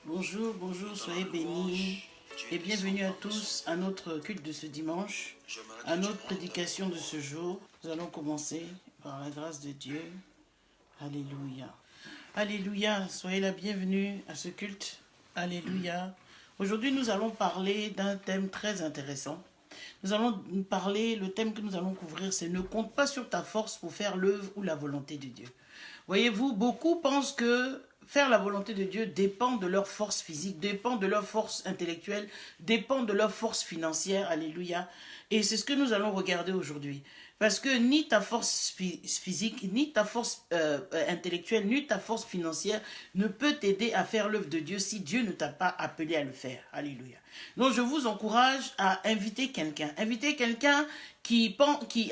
Bonjour, bonjour, soyez bénis et bienvenue à tous à notre culte de ce dimanche, à notre prédication de ce jour. Nous allons commencer par la grâce de Dieu. Alléluia. Alléluia, soyez la bienvenue à ce culte. Alléluia. Aujourd'hui, nous allons parler d'un thème très intéressant. Nous allons parler, le thème que nous allons couvrir, c'est « Ne compte pas sur ta force pour faire l'œuvre ou la volonté de Dieu ». Voyez-vous, beaucoup pensent que faire la volonté de Dieu dépend de leur force physique, dépend de leur force intellectuelle, dépend de leur force financière. Alléluia. Et c'est ce que nous allons regarder aujourd'hui. Parce que ni ta force physique, ni ta force intellectuelle, ni ta force financière ne peut t'aider à faire l'œuvre de Dieu si Dieu ne t'a pas appelé à le faire. Alléluia. Donc je vous encourage à inviter quelqu'un. Inviter quelqu'un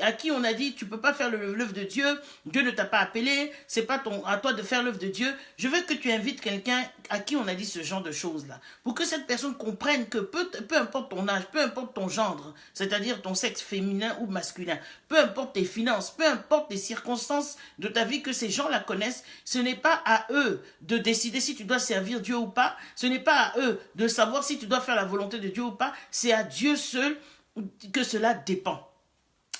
à qui on a dit tu peux pas faire l'œuvre de Dieu, Dieu ne t'a pas appelé, c'est pas à toi de faire l'œuvre de Dieu. Je veux que tu invites quelqu'un à qui on a dit ce genre de choses-là, pour que cette personne comprenne que peu importe ton âge, peu importe ton genre, c'est-à-dire ton sexe féminin ou masculin, peu importe tes finances, peu importe les circonstances de ta vie, que ces gens la connaissent, ce n'est pas à eux de décider si tu dois servir Dieu ou pas, ce n'est pas à eux de savoir si tu dois faire la volonté de Dieu ou pas, c'est à Dieu seul que cela dépend.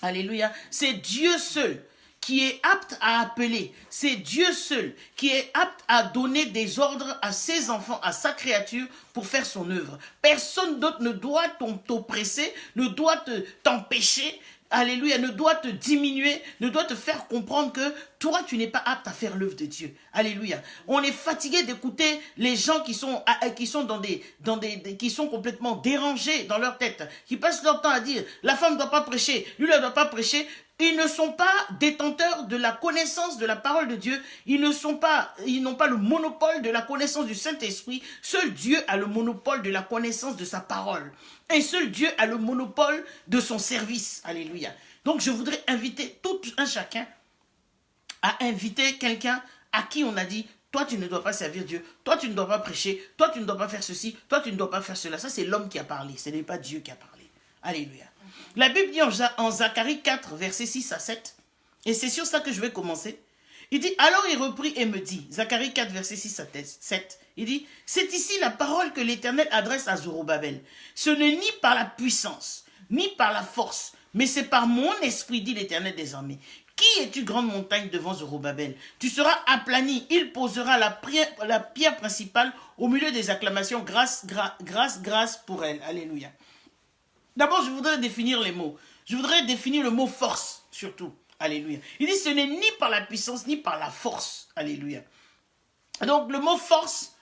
Alléluia. C'est Dieu seul qui est apte à appeler. C'est Dieu seul qui est apte à donner des ordres à ses enfants, à sa créature pour faire son œuvre. Personne d'autre ne doit t'oppresser, ne doit t'empêcher. Alléluia, ne doit te diminuer, ne doit te faire comprendre que toi, tu n'es pas apte à faire l'œuvre de Dieu. Alléluia. On est fatigué d'écouter les gens qui sont qui sont complètement dérangés dans leur tête, qui passent leur temps à dire, la femme ne doit pas prêcher, lui ne doit pas prêcher. Ils ne sont pas détenteurs de la connaissance de la parole de Dieu. Ils n'ont pas le monopole de la connaissance du Saint-Esprit. Seul Dieu a le monopole de la connaissance de sa parole. Et seul Dieu a le monopole de son service. Alléluia. Donc je voudrais inviter tout un chacun à inviter quelqu'un à qui on a dit, toi tu ne dois pas servir Dieu, toi tu ne dois pas prêcher, toi tu ne dois pas faire ceci, toi tu ne dois pas faire cela. Ça c'est l'homme qui a parlé, ce n'est pas Dieu qui a parlé. Alléluia. La Bible dit en Zacharie 4, versets 6 à 7, et c'est sur ça que je vais commencer. Il dit, alors il reprit et me dit, Zacharie 4, versets 6 à 7, il dit, c'est ici la parole que l'Éternel adresse à Zorobabel. Ce n'est ni par la puissance, ni par la force, mais c'est par mon esprit, dit l'Éternel des armées. Qui es-tu, grande montagne, devant Zorobabel? Tu seras aplani, il posera la pierre principale au milieu des acclamations, grâce, grâce, grâce pour elle. Alléluia. D'abord, je voudrais définir les mots. Je voudrais définir le mot force, surtout. Alléluia. Il dit, ce n'est ni par la puissance, ni par la force. Alléluia. Donc, le mot force,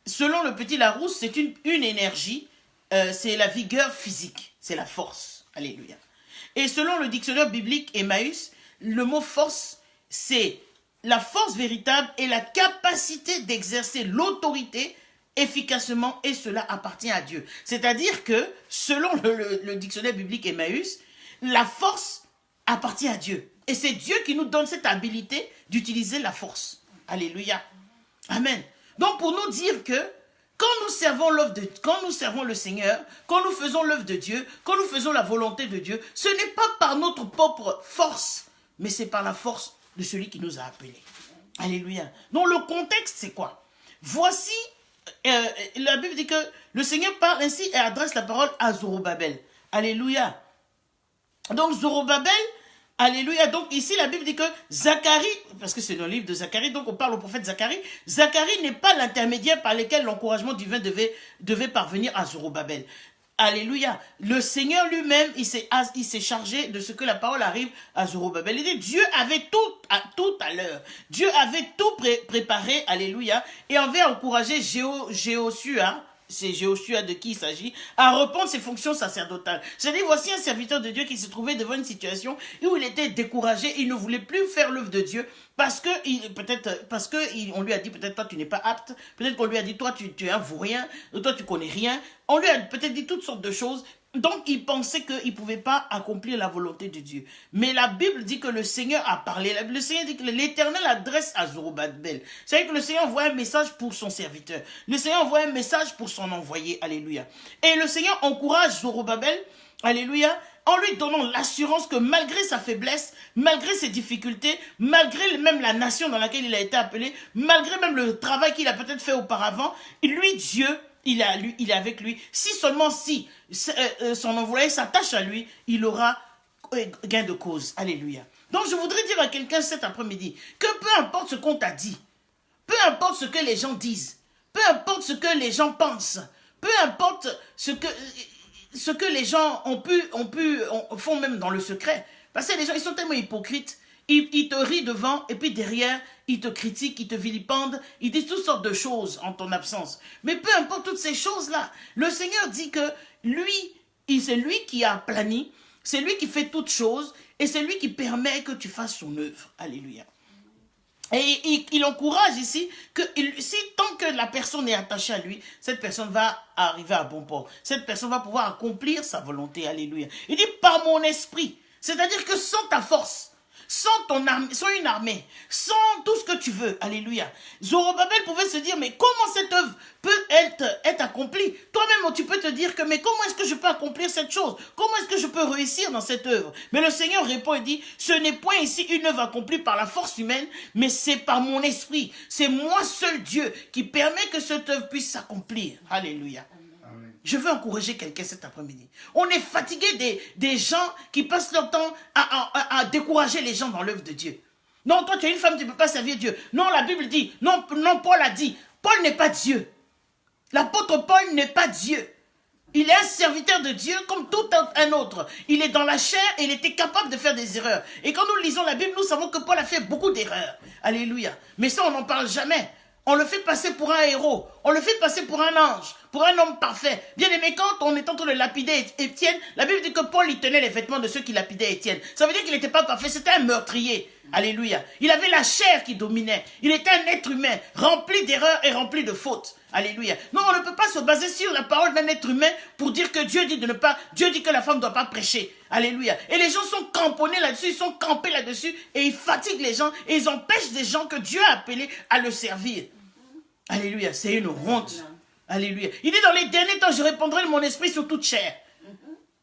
selon le petit Larousse, c'est une énergie. C'est la vigueur physique. C'est la force. Alléluia. Et selon le dictionnaire biblique Emmaüs, le mot force, c'est la force véritable et la capacité d'exercer l'autorité efficacement, et cela appartient à Dieu. C'est-à-dire que, selon le dictionnaire biblique Emmaüs, la force appartient à Dieu. Et c'est Dieu qui nous donne cette habilité d'utiliser la force. Alléluia. Amen. Donc pour nous dire que quand nous servons le Seigneur, quand nous faisons l'œuvre de Dieu, quand nous faisons la volonté de Dieu, ce n'est pas par notre propre force, mais c'est par la force de celui qui nous a appelés. Alléluia. Donc le contexte, c'est quoi? Voici, la Bible dit que le Seigneur parle ainsi et adresse la parole à Zorobabel. Alléluia. Donc Zorobabel, alléluia. Donc ici la Bible dit que Zacharie, parce que c'est dans le livre de Zacharie, donc on parle au prophète Zacharie. Zacharie n'est pas l'intermédiaire par lequel l'encouragement divin devait parvenir à Zorobabel. Alléluia. Le Seigneur lui-même, il s'est chargé de ce que la parole arrive à Zorobabel. Il dit, Dieu avait tout à l'heure. Dieu avait tout préparé, alléluia, et avait encouragé Jéhoshua, c'est Jéhoshua de qui il s'agit, à reprendre ses fonctions sacerdotales. C'est-à-dire, voici un serviteur de Dieu qui se trouvait devant une situation où il était découragé, il ne voulait plus faire l'œuvre de Dieu, parce que on lui a dit, peut-être toi tu n'es pas apte, peut-être qu'on lui a dit, toi tu es un vaurien, toi tu connais rien, on lui a peut-être dit toutes sortes de choses. Donc, il pensait qu'il ne pouvait pas accomplir la volonté de Dieu. Mais la Bible dit que le Seigneur a parlé. Le Seigneur dit que l'Éternel adresse à Zorobabel. C'est-à-dire que le Seigneur envoie un message pour son serviteur. Le Seigneur envoie un message pour son envoyé. Alléluia. Et le Seigneur encourage Zorobabel, alléluia, en lui donnant l'assurance que malgré sa faiblesse, malgré ses difficultés, malgré même la nation dans laquelle il a été appelé, malgré même le travail qu'il a peut-être fait auparavant, lui, Dieu, il est avec lui. Si seulement si son envoyé s'attache à lui, il aura gain de cause. Alléluia. Donc je voudrais dire à quelqu'un cet après-midi que peu importe ce qu'on t'a dit, peu importe ce que les gens disent, peu importe ce que les gens pensent, peu importe ce que les gens font même dans le secret. Parce que les gens, ils sont tellement hypocrites. Ils te rient devant et puis derrière, ils te critiquent, ils te vilipendent, ils disent toutes sortes de choses en ton absence. Mais peu importe toutes ces choses-là, le Seigneur dit que c'est lui qui a aplani, c'est lui qui fait toutes choses et c'est lui qui permet que tu fasses son œuvre. Alléluia. Et il encourage ici que si tant que la personne est attachée à lui, cette personne va arriver à bon port. Cette personne va pouvoir accomplir sa volonté. Alléluia. Il dit par mon esprit. C'est-à-dire que sans ta force, sans une armée, sans tout ce que tu veux, alléluia. Zorobabel pouvait se dire, mais comment cette œuvre peut être accomplie? Toi-même, tu peux te dire que, mais comment est-ce que je peux accomplir cette chose? Comment est-ce que je peux réussir dans cette œuvre? Mais le Seigneur répond et dit, ce n'est point ici une œuvre accomplie par la force humaine, mais c'est par mon esprit. C'est moi seul Dieu qui permet que cette œuvre puisse s'accomplir. Alléluia. Je veux encourager quelqu'un cet après-midi. On est fatigué des gens qui passent leur temps à décourager les gens dans l'œuvre de Dieu. Non, toi tu es une femme, tu ne peux pas servir Dieu. Non, la Bible dit, non, Paul a dit, Paul n'est pas Dieu. L'apôtre Paul n'est pas Dieu. Il est un serviteur de Dieu comme tout un autre. Il est dans la chair et il était capable de faire des erreurs. Et quand nous lisons la Bible, nous savons que Paul a fait beaucoup d'erreurs. Alléluia. Mais ça, on n'en parle jamais. On le fait passer pour un héros. On le fait passer pour un ange, pour un homme parfait. Bien aimé, quand on est en train de lapider Étienne, la Bible dit que Paul, il tenait les vêtements de ceux qui lapidaient Étienne. Ça veut dire qu'il n'était pas parfait, c'était un meurtrier. Alléluia. Il avait la chair qui dominait. Il était un être humain, rempli d'erreurs et rempli de fautes. Alléluia. Non, on ne peut pas se baser sur la parole d'un être humain pour dire que Dieu dit Dieu dit que la femme ne doit pas prêcher. Alléluia. Et les gens sont cramponnés là-dessus, ils sont campés là-dessus et ils fatiguent les gens et ils empêchent des gens que Dieu a appelés à le servir. Alléluia. C'est une honte. Alléluia. Il dit dans les derniers temps, je répandrai mon esprit sur toute chair.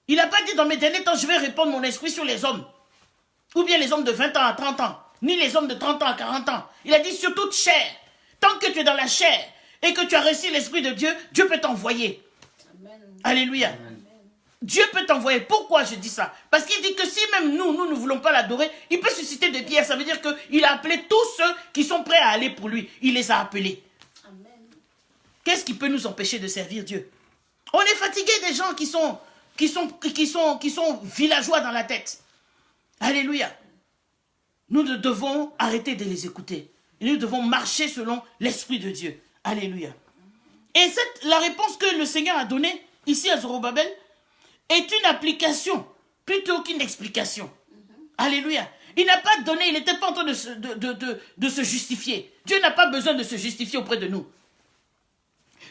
Il n'a pas dit dans mes derniers temps, je vais répandre mon esprit sur les hommes. Ou bien les hommes de 20 ans à 30 ans. Ni les hommes de 30 ans à 40 ans. Il a dit sur toute chair. Tant que tu es dans la chair et que tu as reçu l'esprit de Dieu, Dieu peut t'envoyer. Alléluia. Amen. Dieu peut t'envoyer. Pourquoi je dis ça? Parce qu'il dit que si même nous ne voulons pas l'adorer, il peut susciter des pierres. Ça veut dire qu'il a appelé tous ceux qui sont prêts à aller pour lui. Il les a appelés. Qu'est-ce qui peut nous empêcher de servir Dieu? On est fatigué des gens qui sont villageois dans la tête. Alléluia. Nous devons arrêter de les écouter. Nous devons marcher selon l'Esprit de Dieu. Alléluia. Et la réponse que le Seigneur a donnée ici à Zorobabel est une application plutôt qu'une explication. Alléluia. Il n'a pas donné, il n'était pas en train de se justifier. Dieu n'a pas besoin de se justifier auprès de nous.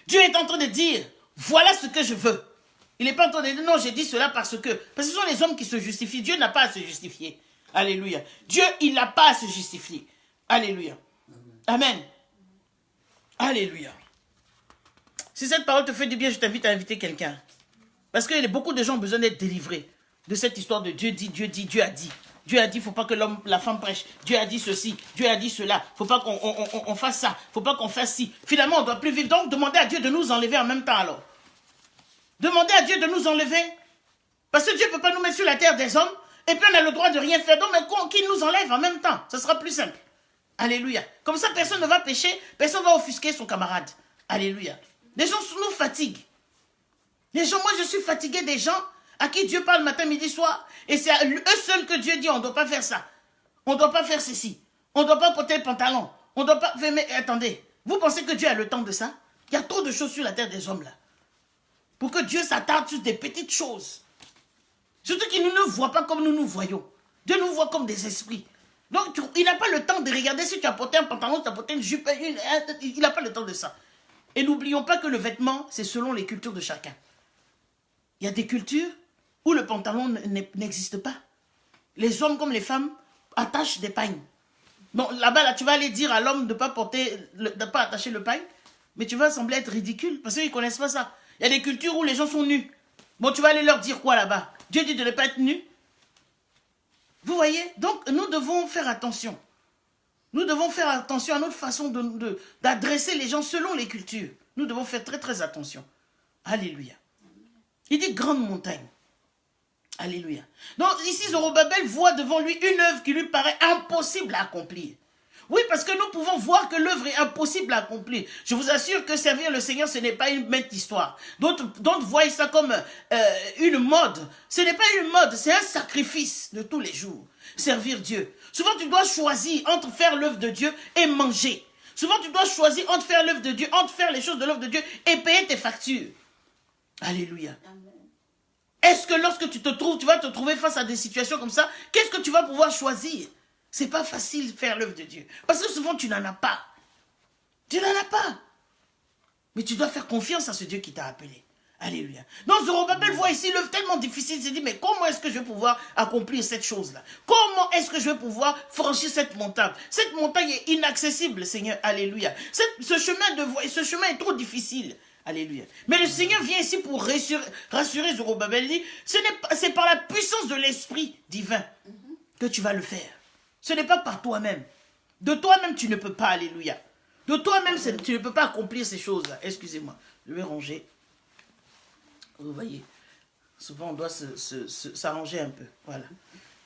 Dieu est en train de dire, voilà ce que je veux. Il n'est pas en train de dire, non, j'ai dit cela parce que ce sont les hommes qui se justifient. Dieu n'a pas à se justifier. Alléluia. Dieu, il n'a pas à se justifier. Alléluia. Amen. Alléluia. Si cette parole te fait du bien, je t'invite à inviter quelqu'un. Parce que beaucoup de gens ont besoin d'être délivrés de cette histoire de Dieu dit, Dieu dit, Dieu a dit. Dieu a dit, il ne faut pas que la femme prêche. Dieu a dit ceci, Dieu a dit cela. Il ne faut pas qu'on fasse ça. Il ne faut pas qu'on fasse ci. Finalement, on ne doit plus vivre. Donc, demandez à Dieu de nous enlever en même temps alors. Demandez à Dieu de nous enlever. Parce que Dieu ne peut pas nous mettre sur la terre des hommes. Et puis, on a le droit de rien faire. Donc, mais qu'il nous enlève en même temps. Ce sera plus simple. Alléluia. Comme ça, personne ne va pécher. Personne ne va offusquer son camarade. Alléluia. Les gens nous fatiguent. Les gens, moi, je suis fatigué des gens à qui Dieu parle matin, midi, soir. Et c'est à eux seuls que Dieu dit, on ne doit pas faire ça. On ne doit pas faire ceci. On ne doit pas porter le pantalon. On ne doit pas... Mais attendez, vous pensez que Dieu a le temps de ça? Il y a trop de choses sur la terre des hommes là. Pour que Dieu s'attarde sur des petites choses. Surtout qu'il ne nous voit pas comme nous nous voyons. Dieu nous voit comme des esprits. Donc il n'a pas le temps de regarder si tu as porté un pantalon, tu as porté une jupe. Il n'a pas le temps de ça. Et n'oublions pas que le vêtement, c'est selon les cultures de chacun. Il y a des cultures où le pantalon n'existe pas. Les hommes comme les femmes attachent des pagnes. Bon, là-bas, là, tu vas aller dire à l'homme de ne pas attacher le pagne, mais tu vas sembler être ridicule parce qu'ils ne connaissent pas ça. Il y a des cultures où les gens sont nus. Bon, tu vas aller leur dire quoi là-bas? Dieu dit de ne pas être nu. Vous voyez? Donc, nous devons faire attention. Nous devons faire attention à notre façon d'adresser les gens selon les cultures. Nous devons faire très très attention. Alléluia. Il dit grande montagne. Alléluia. Donc ici, Zorobabel voit devant lui une œuvre qui lui paraît impossible à accomplir. Oui, parce que nous pouvons voir que l'œuvre est impossible à accomplir. Je vous assure que servir le Seigneur, ce n'est pas une bête histoire. D'autres voient ça comme une mode. Ce n'est pas une mode, c'est un sacrifice de tous les jours. Servir Dieu. Souvent, tu dois choisir entre faire l'œuvre de Dieu et manger. Souvent, tu dois choisir entre faire l'œuvre de Dieu, entre faire les choses de l'œuvre de Dieu et payer tes factures. Alléluia. Est-ce que lorsque tu vas te trouver face à des situations comme ça, qu'est-ce que tu vas pouvoir choisir? C'est pas facile de faire l'œuvre de Dieu. Parce que souvent, tu n'en as pas. Tu n'en as pas. Mais tu dois faire confiance à ce Dieu qui t'a appelé. Alléluia. Donc Zorobabel voit ici l'œuvre tellement difficile, il se dit, mais comment est-ce que je vais pouvoir accomplir cette chose-là? Comment est-ce que je vais pouvoir franchir cette montagne? Cette montagne est inaccessible, Seigneur. Alléluia. Ce chemin est trop difficile. Alléluia. Mais le Seigneur vient ici pour rassurer Zorobabel. Il dit, c'est par la puissance de l'Esprit divin que tu vas le faire. Ce n'est pas par toi-même. De toi-même, tu ne peux pas. Alléluia. De toi-même, tu ne peux pas accomplir ces choses-là. Excusez-moi. Je vais ranger. Vous voyez, souvent on doit s'arranger un peu. Voilà.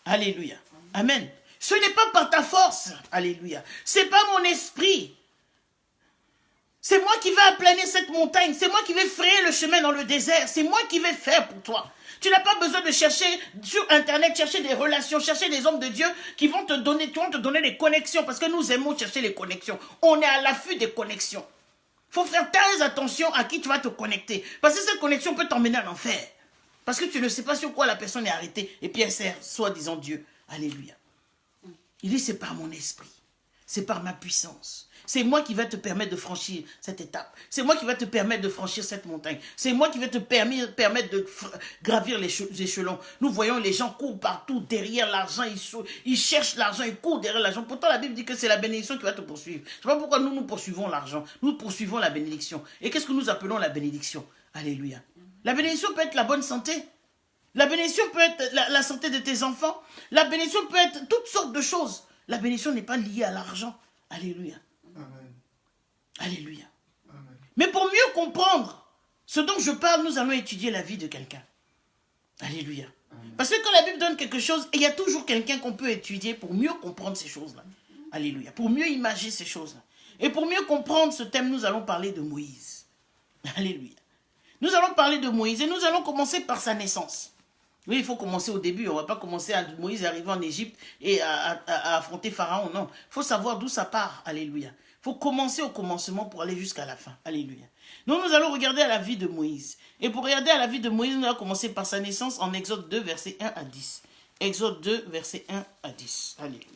Alléluia. Amen. Ce n'est pas par ta force. Alléluia. C'est pas mon esprit. C'est moi qui vais aplanir cette montagne. C'est moi qui vais frayer le chemin dans le désert. C'est moi qui vais faire pour toi. Tu n'as pas besoin de chercher sur Internet, chercher des relations, chercher des hommes de Dieu qui vont te donner des connexions. Parce que nous aimons chercher les connexions. On est à l'affût des connexions. Il faut faire très attention à qui tu vas te connecter. Parce que cette connexion peut t'emmener en enfer. Parce que tu ne sais pas sur quoi la personne est arrêtée. Et puis elle sert soi-disant Dieu. Alléluia. Il dit, c'est par mon esprit. C'est par ma puissance. C'est moi qui vais te permettre de franchir cette étape. C'est moi qui vais te permettre de franchir cette montagne. C'est moi qui vais te permettre de gravir les échelons. Nous voyons les gens courent partout derrière l'argent. Ils cherchent l'argent, ils courent derrière l'argent. Pourtant, la Bible dit que c'est la bénédiction qui va te poursuivre. Je ne sais pas pourquoi nous poursuivons l'argent. Nous poursuivons la bénédiction. Et qu'est-ce que nous appelons la bénédiction? Alléluia. La bénédiction peut être la bonne santé. La bénédiction peut être la santé de tes enfants. La bénédiction peut être toutes sortes de choses. La bénédiction n'est pas liée à l'argent. Alléluia. Amen. Alléluia. Amen. Mais pour mieux comprendre ce dont je parle, nous allons étudier la vie de quelqu'un. Alléluia. Amen. Parce que quand la Bible donne quelque chose, il y a toujours quelqu'un qu'on peut étudier pour mieux comprendre ces choses-là. Alléluia. Pour mieux imaginer ces choses-là. Et pour mieux comprendre ce thème, nous allons parler de Moïse. Alléluia. Nous allons parler de Moïse et nous allons commencer par sa naissance. Oui, il faut commencer au début. On ne va pas commencer à Moïse arriver en Égypte et à affronter Pharaon. Non, il faut savoir d'où ça part. Alléluia. Il faut commencer au commencement pour aller jusqu'à la fin. Alléluia. Donc nous allons regarder à la vie de Moïse. Et pour regarder à la vie de Moïse, nous allons commencer par sa naissance en Exode 2, versets 1 à 10. Exode 2, versets 1 à 10. Alléluia.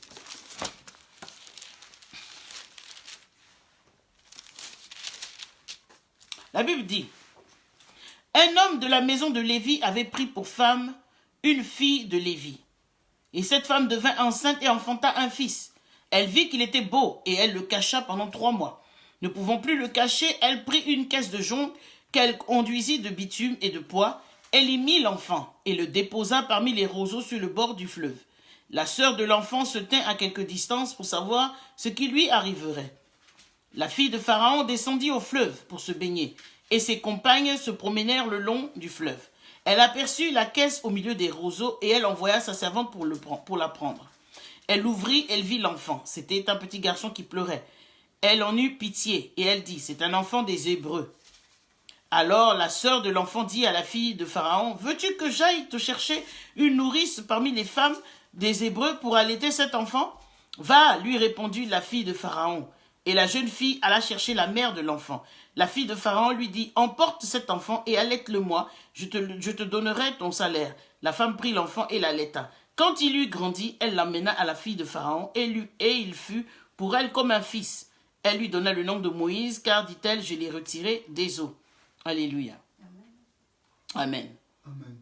La Bible dit, un homme de la maison de Lévi avait pris pour femme une fille de Lévi. Et cette femme devint enceinte et enfanta un fils. Elle vit qu'il était beau et elle le cacha pendant 3 mois. Ne pouvant plus le cacher, elle prit une caisse de jonc qu'elle conduisit de bitume et de pois. Elle y mit l'enfant et le déposa parmi les roseaux sur le bord du fleuve. La sœur de l'enfant se tint à quelque distance pour savoir ce qui lui arriverait. La fille de Pharaon descendit au fleuve pour se baigner. Et ses compagnes se promenèrent le long du fleuve. Elle aperçut la caisse au milieu des roseaux et elle envoya sa servante pour la prendre. Elle l'ouvrit, elle vit l'enfant. C'était un petit garçon qui pleurait. Elle en eut pitié et elle dit, c'est un enfant des Hébreux. Alors la sœur de l'enfant dit à la fille de Pharaon, veux-tu que j'aille te chercher une nourrice parmi les femmes des Hébreux pour allaiter cet enfant? Va, lui répondit la fille de Pharaon. Et la jeune fille alla chercher la mère de l'enfant. La fille de Pharaon lui dit, emporte cet enfant et allaite-le-moi, je te donnerai ton salaire. La femme prit l'enfant et l'allaita. Quand il eut grandi, elle l'amena à la fille de Pharaon et il fut pour elle comme un fils. Elle lui donna le nom de Moïse, car, dit-elle, je l'ai retiré des eaux. Alléluia. Amen. Amen.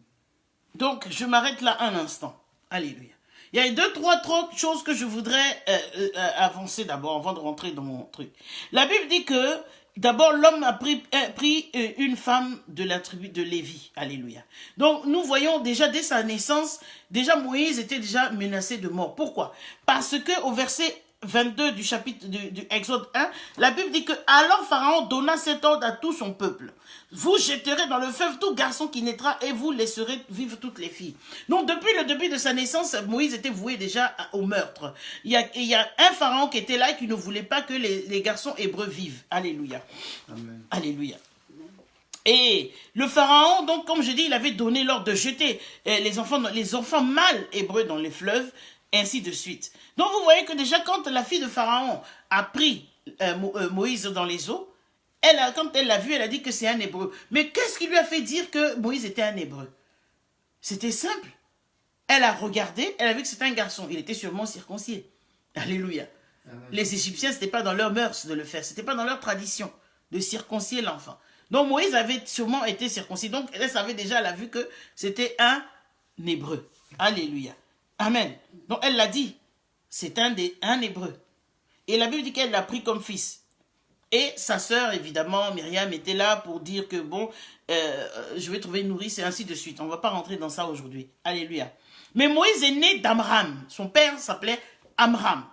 Donc, je m'arrête là un instant. Alléluia. Il y a 2, 3 choses que je voudrais avancer d'abord avant de rentrer dans mon truc. La Bible dit que d'abord, l'homme a pris une femme de la tribu de Lévi. Alléluia. Donc, nous voyons déjà dès sa naissance, déjà Moïse était déjà menacé de mort. Pourquoi? Parce que au verset 22 du chapitre du Exode 1, la Bible dit que alors Pharaon donna cet ordre à tout son peuple. Vous jetterez dans le fleuve tout garçon qui naîtra et vous laisserez vivre toutes les filles. Donc depuis le début de sa naissance, Moïse était voué déjà au meurtre. Il y a un Pharaon qui était là et qui ne voulait pas que les garçons hébreux vivent. Alléluia. Amen. Alléluia. Et le Pharaon, donc comme je dis, il avait donné l'ordre de jeter les enfants mâles hébreux dans les fleuves, et ainsi de suite. Donc vous voyez que déjà quand la fille de Pharaon a pris Moïse dans les eaux, quand elle l'a vu, elle a dit que c'est un hébreu. Mais qu'est-ce qui lui a fait dire que Moïse était un hébreu? C'était simple. Elle a regardé, elle a vu que c'était un garçon. Il était sûrement circoncis. Alléluia. Amen. Les Égyptiens, ce n'était pas dans leur mœurs de le faire. Ce n'était pas dans leur tradition de circoncier l'enfant. Donc Moïse avait sûrement été circoncis. Donc elle savait déjà, elle a vu que c'était un hébreu. Alléluia. Amen. Donc elle l'a dit. C'est un hébreu. Et la Bible dit qu'elle l'a pris comme fils. Et sa sœur, évidemment, Myriam, était là pour dire que bon, je vais trouver une nourrice et ainsi de suite. On ne va pas rentrer dans ça aujourd'hui. Alléluia. Mais Moïse est né d'Amram. Son père s'appelait Amram.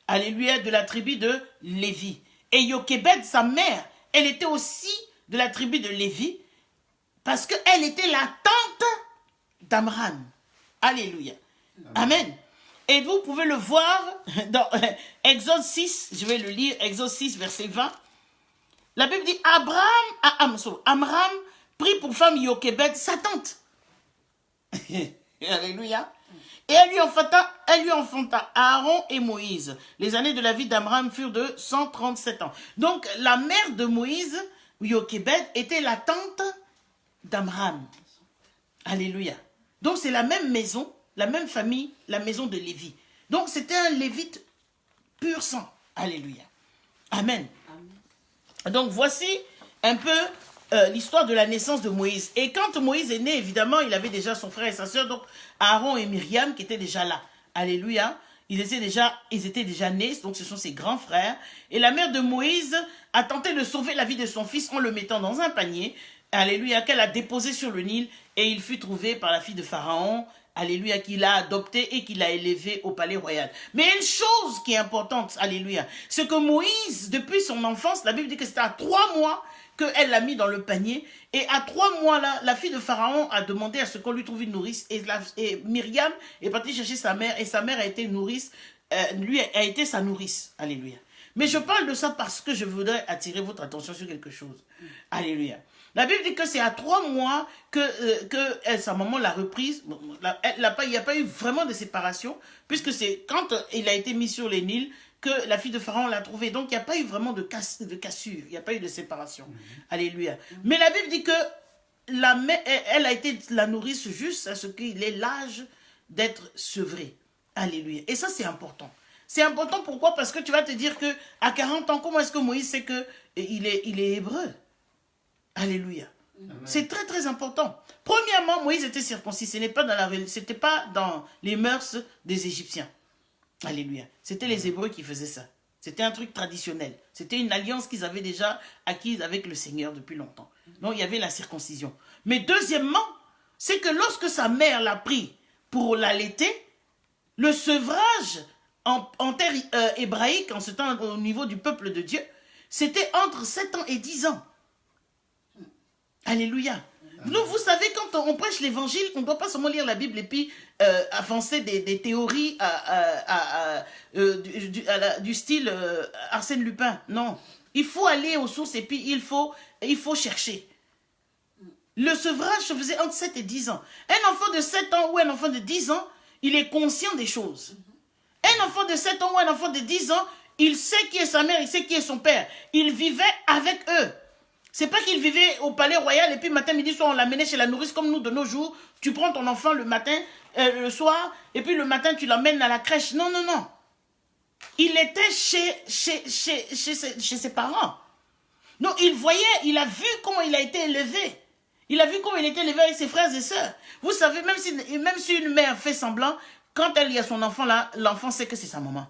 Alléluia, de la tribu de Lévi. Et Jochébed, sa mère, elle était aussi de la tribu de Lévi parce qu'elle était la tante d'Amram. Alléluia. Amen. Et vous pouvez le voir dans Exode 6, je vais le lire, Exode 6, verset 20. La Bible dit, Amram prit pour femme Jochébed, sa tante. Alléluia. Et elle lui enfanta Aaron et Moïse. Les années de la vie d'Amram furent de 137 ans. Donc, la mère de Moïse, Jochébed, était la tante d'Amram. Alléluia. Donc, c'est la même maison, la même famille, la maison de Lévi. Donc, c'était un lévite pur sang. Alléluia. Amen. Amen. Donc, voici un peu l'histoire de la naissance de Moïse. Et quand Moïse est né, évidemment, il avait déjà son frère et sa soeur, donc Aaron et Myriam qui étaient déjà là. Alléluia. Ils étaient déjà nés, donc ce sont ses grands frères. Et la mère de Moïse a tenté de sauver la vie de son fils en le mettant dans un panier. Alléluia, qu'elle a déposé sur le Nil. Et il fut trouvé par la fille de Pharaon. Alléluia, qu'il a adopté et qu'il a élevé au palais royal. Mais une chose qui est importante, alléluia, c'est que Moïse, depuis son enfance, la Bible dit que c'était à 3 mois qu'elle l'a mis dans le panier. Et à 3 mois, là, la fille de Pharaon a demandé à ce qu'on lui trouve une nourrice. Et Myriam est partie chercher sa mère. Et sa mère a été nourrice, lui a été sa nourrice. Alléluia. Mais je parle de ça parce que je voudrais attirer votre attention sur quelque chose. Alléluia. La Bible dit que c'est à 3 mois que sa maman l'a reprise. Il n'y a pas eu vraiment de séparation, puisque c'est quand il a été mis sur les Nils que la fille de Pharaon l'a trouvé. Donc, il n'y a pas eu vraiment de cassure. Il n'y a pas eu de séparation. Alléluia. Mais la Bible dit que elle a été la nourrice juste à ce qu'il ait l'âge d'être sevré. Alléluia. Et ça, c'est important. C'est important, pourquoi? Parce que tu vas te dire qu'à 40 ans, comment est-ce que Moïse sait qu'il est hébreu? Alléluia. C'est très très important. Premièrement, Moïse était circoncis. Ce n'était pas dans les mœurs des Égyptiens. Alléluia. C'était les Hébreux qui faisaient ça. C'était un truc traditionnel. C'était une alliance qu'ils avaient déjà acquise avec le Seigneur depuis longtemps. Donc il y avait la circoncision. Mais deuxièmement, c'est que lorsque sa mère l'a pris pour l'allaiter, le sevrage en terre hébraïque, en ce temps au niveau du peuple de Dieu, c'était entre 7 ans et 10 ans. Alléluia. Vous savez, quand on prêche l'évangile, on ne doit pas seulement lire la Bible et puis avancer des théories du style Arsène Lupin. Non. Il faut aller aux sources et puis il faut chercher. Le sevrage se faisait entre 7 et 10 ans. Un enfant de 7 ans ou un enfant de 10 ans, il est conscient des choses. Un enfant de 7 ans ou un enfant de 10 ans, il sait qui est sa mère, il sait qui est son père. Il vivait avec eux. C'est pas qu'il vivait au palais royal et puis matin, midi, soir, on l'amenait chez la nourrice comme nous de nos jours. Tu prends ton enfant le matin, le soir, et puis le matin, tu l'emmènes à la crèche. Non, non, non. Il était chez ses parents. Donc, il a vu comment il a été élevé. Il a vu comment il était élevé avec ses frères et sœurs. Vous savez, même si une mère fait semblant, quand elle y a son enfant là, l'enfant sait que c'est sa maman.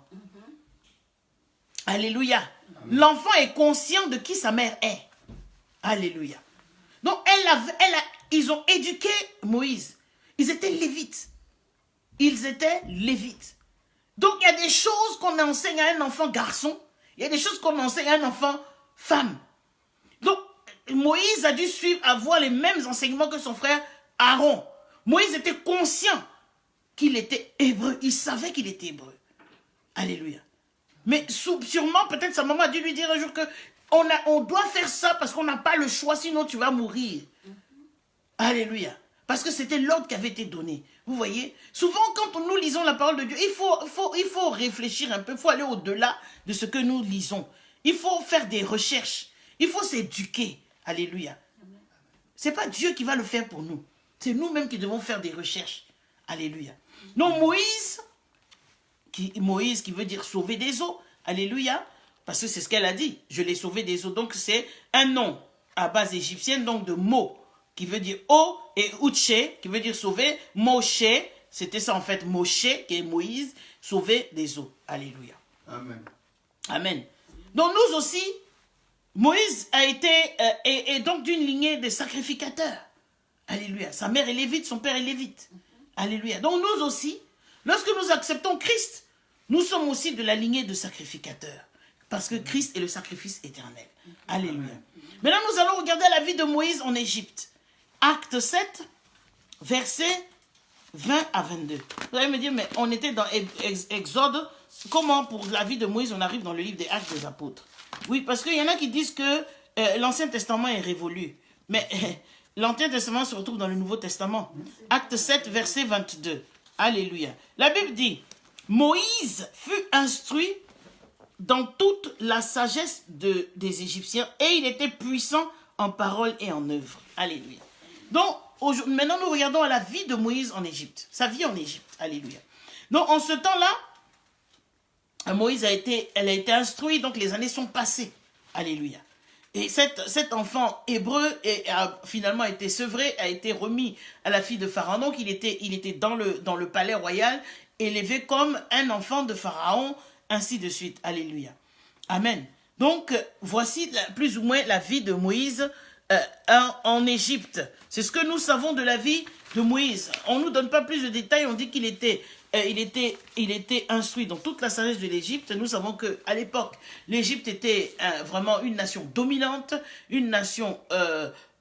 Alléluia. L'enfant est conscient de qui sa mère est. Alléluia. Donc, ils ont éduqué Moïse. Ils étaient lévites. Ils étaient lévites. Donc, il y a des choses qu'on enseigne à un enfant garçon. Il y a des choses qu'on enseigne à un enfant femme. Donc, Moïse a dû avoir les mêmes enseignements que son frère Aaron. Moïse était conscient qu'il était hébreu. Il savait qu'il était hébreu. Alléluia. Mais sûrement, peut-être sa maman a dû lui dire un jour que on doit faire ça parce qu'on n'a pas le choix, sinon tu vas mourir. Alléluia. Parce que c'était l'ordre qui avait été donné. Vous voyez, souvent quand nous lisons la parole de Dieu, il faut réfléchir un peu, il faut aller au-delà de ce que nous lisons. Il faut faire des recherches. Il faut s'éduquer. Alléluia. Ce n'est pas Dieu qui va le faire pour nous. C'est nous-mêmes qui devons faire des recherches. Alléluia. Donc Moïse qui veut dire sauver des eaux. Alléluia. Parce que c'est ce qu'elle a dit. Je l'ai sauvé des eaux. Donc c'est un nom à base égyptienne, donc de Mo, qui veut dire eau, et Uche, qui veut dire sauver. Moshe, c'était ça en fait. Moshe, qui est Moïse, sauver des eaux. Alléluia. Amen. Amen. Donc nous aussi, Moïse a été, est donc d'une lignée de sacrificateurs. Alléluia. Sa mère est lévite, son père est lévite. Alléluia. Donc nous aussi, lorsque nous acceptons Christ, nous sommes aussi de la lignée de sacrificateurs. Parce que Christ est le sacrifice éternel. Alléluia. Maintenant, nous allons regarder la vie de Moïse en Égypte. Acte 7, versets 20 à 22. Vous allez me dire, mais on était dans Exode. Comment, pour la vie de Moïse, on arrive dans le livre des Actes des Apôtres? Oui, parce qu'il y en a qui disent que l'Ancien Testament est révolu. Mais l'Ancien Testament se retrouve dans le Nouveau Testament. Acte 7, verset 22. Alléluia. La Bible dit, Moïse fut instruit dans toute la sagesse des Égyptiens et il était puissant en parole et en œuvre. Alléluia. Donc, maintenant nous regardons à la vie de Moïse en Égypte. Sa vie en Égypte. Alléluia. Donc, en ce temps-là, Moïse a été instruit, donc les années sont passées. Alléluia. Et cet enfant hébreu a finalement été sevré, a été remis à la fille de Pharaon. Donc, il était dans le palais royal, élevé comme un enfant de Pharaon, ainsi de suite. Alléluia. Amen. Donc, voici plus ou moins la vie de Moïse en Égypte. C'est ce que nous savons de la vie de Moïse. On ne nous donne pas plus de détails, on dit qu'il était instruit dans toute la sagesse de l'Égypte. Nous savons qu'à l'époque, l'Égypte était vraiment une nation dominante, une nation,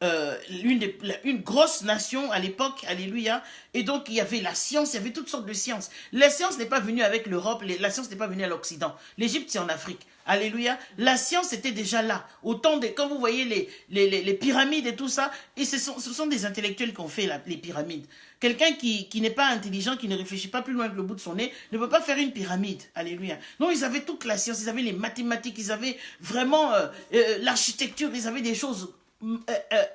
une grosse nation à l'époque, alléluia. Et donc, il y avait la science, il y avait toutes sortes de sciences. La science n'est pas venue avec l'Europe, la science n'est pas venue à l'Occident. L'Égypte, c'est en Afrique. Alléluia. La science était déjà là. Quand vous voyez les pyramides et tout ça, et ce sont des intellectuels qui ont fait les pyramides. Quelqu'un qui n'est pas intelligent, qui ne réfléchit pas plus loin que le bout de son nez, ne peut pas faire une pyramide. Alléluia. Non, ils avaient toute la science, ils avaient les mathématiques, ils avaient vraiment l'architecture, ils avaient des choses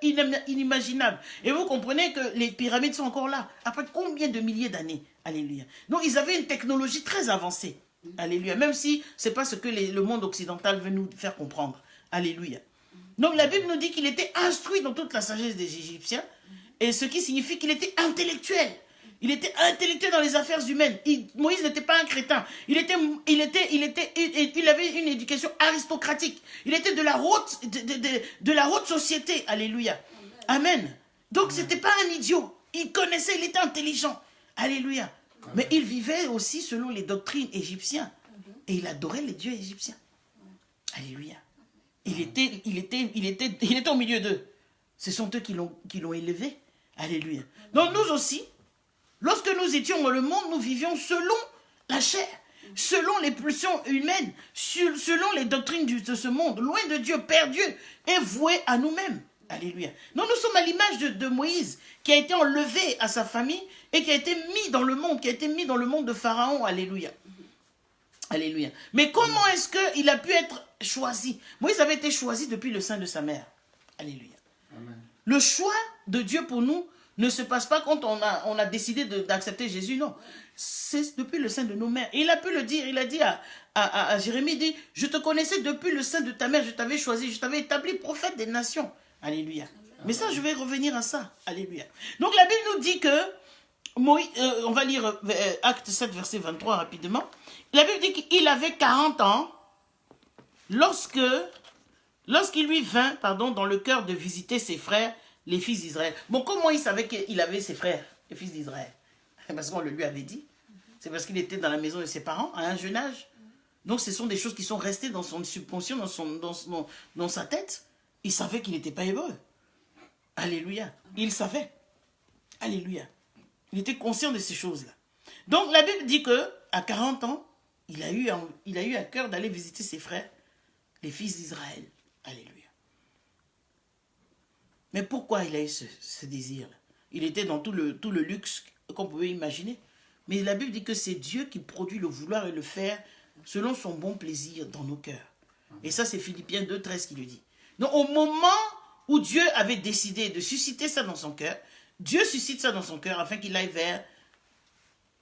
inimaginables. Et vous comprenez que les pyramides sont encore là, après combien de milliers d'années. Alléluia. Donc, ils avaient une technologie très avancée. Alléluia. Même si ce n'est pas ce que le monde occidental veut nous faire comprendre. Alléluia. Donc la Bible nous dit qu'il était instruit dans toute la sagesse des Égyptiens, et ce qui signifie qu'il était intellectuel. Il était intellectuel dans les affaires humaines. Moïse n'était pas un crétin. Il avait une éducation aristocratique. Il était de la haute société. Alléluia. Amen. Donc ce n'était pas un idiot. Il connaissait, il était intelligent. Alléluia. Mais il vivait aussi selon les doctrines égyptiennes. Et il adorait les dieux égyptiens. Alléluia. Il était au milieu d'eux. Ce sont eux qui l'ont élevé. Alléluia. Donc nous aussi, lorsque nous étions dans le monde, nous vivions selon la chair, selon les pulsions humaines, selon les doctrines de ce monde, loin de Dieu, Père Dieu, et voués à nous-mêmes. Alléluia. Donc nous sommes à l'image de Moïse, qui a été enlevé à sa famille et qui a été mis dans le monde, de Pharaon. Alléluia. Alléluia. Mais comment est-ce qu'il a pu être choisi? Moïse avait été choisi depuis le sein de sa mère. Alléluia. Amen. Le choix de Dieu pour nous ne se passe pas quand on a décidé d'accepter Jésus, non. C'est depuis le sein de nos mères. Et il a pu le dire, il a dit à Jérémie, il dit, je te connaissais depuis le sein de ta mère, je t'avais choisi, je t'avais établi prophète des nations. Alléluia. Mais ça, je vais revenir à ça. Alléluia. Donc la Bible nous dit que, Moïse, on va lire Acte 7, verset 23 rapidement. La Bible dit qu'il avait 40 ans lorsqu'il lui vint, dans le cœur de visiter ses frères, les fils d'Israël. Bon, comment il savait qu'il avait ses frères, les fils d'Israël? Parce qu'on le lui avait dit. C'est parce qu'il était dans la maison de ses parents, à un jeune âge. Donc, ce sont des choses qui sont restées dans son subconscient, dans sa tête. Il savait qu'il n'était pas hébreu. Alléluia. Il savait. Alléluia. Il était conscient de ces choses-là. Donc, la Bible dit qu'à 40 ans, il a eu à cœur d'aller visiter ses frères, les fils d'Israël. Alléluia. Mais pourquoi il a eu ce désir-là? Il était dans tout le luxe qu'on pouvait imaginer. Mais la Bible dit que c'est Dieu qui produit le vouloir et le faire selon son bon plaisir dans nos cœurs. Et ça, c'est Philippiens 2,13 qui le dit. Donc, au moment où Dieu avait décidé de susciter ça dans son cœur, Dieu suscite ça dans son cœur afin qu'il aille vers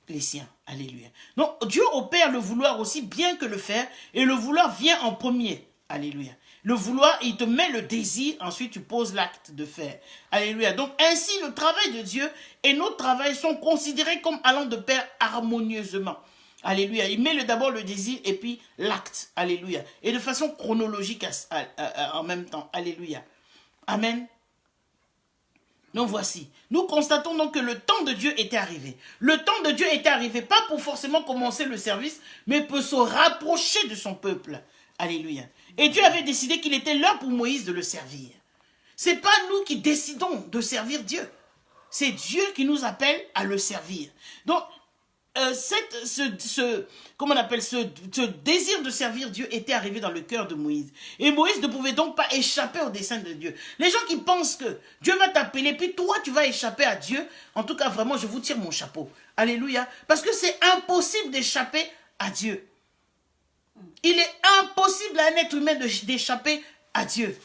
les siens. Alléluia. Donc, Dieu opère le vouloir aussi bien que le faire, et le vouloir vient en premier. Alléluia. Le vouloir, il te met le désir, ensuite tu poses l'acte de faire. Alléluia. Donc, ainsi, le travail de Dieu et notre travail sont considérés comme allant de pair harmonieusement. Alléluia. Il met d'abord le désir et puis l'acte. Alléluia. Et de façon chronologique en même temps. Alléluia. Amen. Donc voici, nous constatons donc que le temps de Dieu était arrivé. Le temps de Dieu était arrivé, pas pour forcément commencer le service, mais pour se rapprocher de son peuple. Alléluia. Et Dieu avait décidé qu'il était l'heure pour Moïse de le servir. Ce n'est pas nous qui décidons de servir Dieu. C'est Dieu qui nous appelle à le servir. Donc, ce désir de servir Dieu était arrivé dans le cœur de Moïse. Et Moïse ne pouvait donc pas échapper au dessein de Dieu. Les gens qui pensent que Dieu va t'appeler, puis toi tu vas échapper à Dieu, en tout cas vraiment je vous tire mon chapeau. Alléluia. Parce que c'est impossible d'échapper à Dieu. Il est impossible à un être humain d'échapper à Dieu.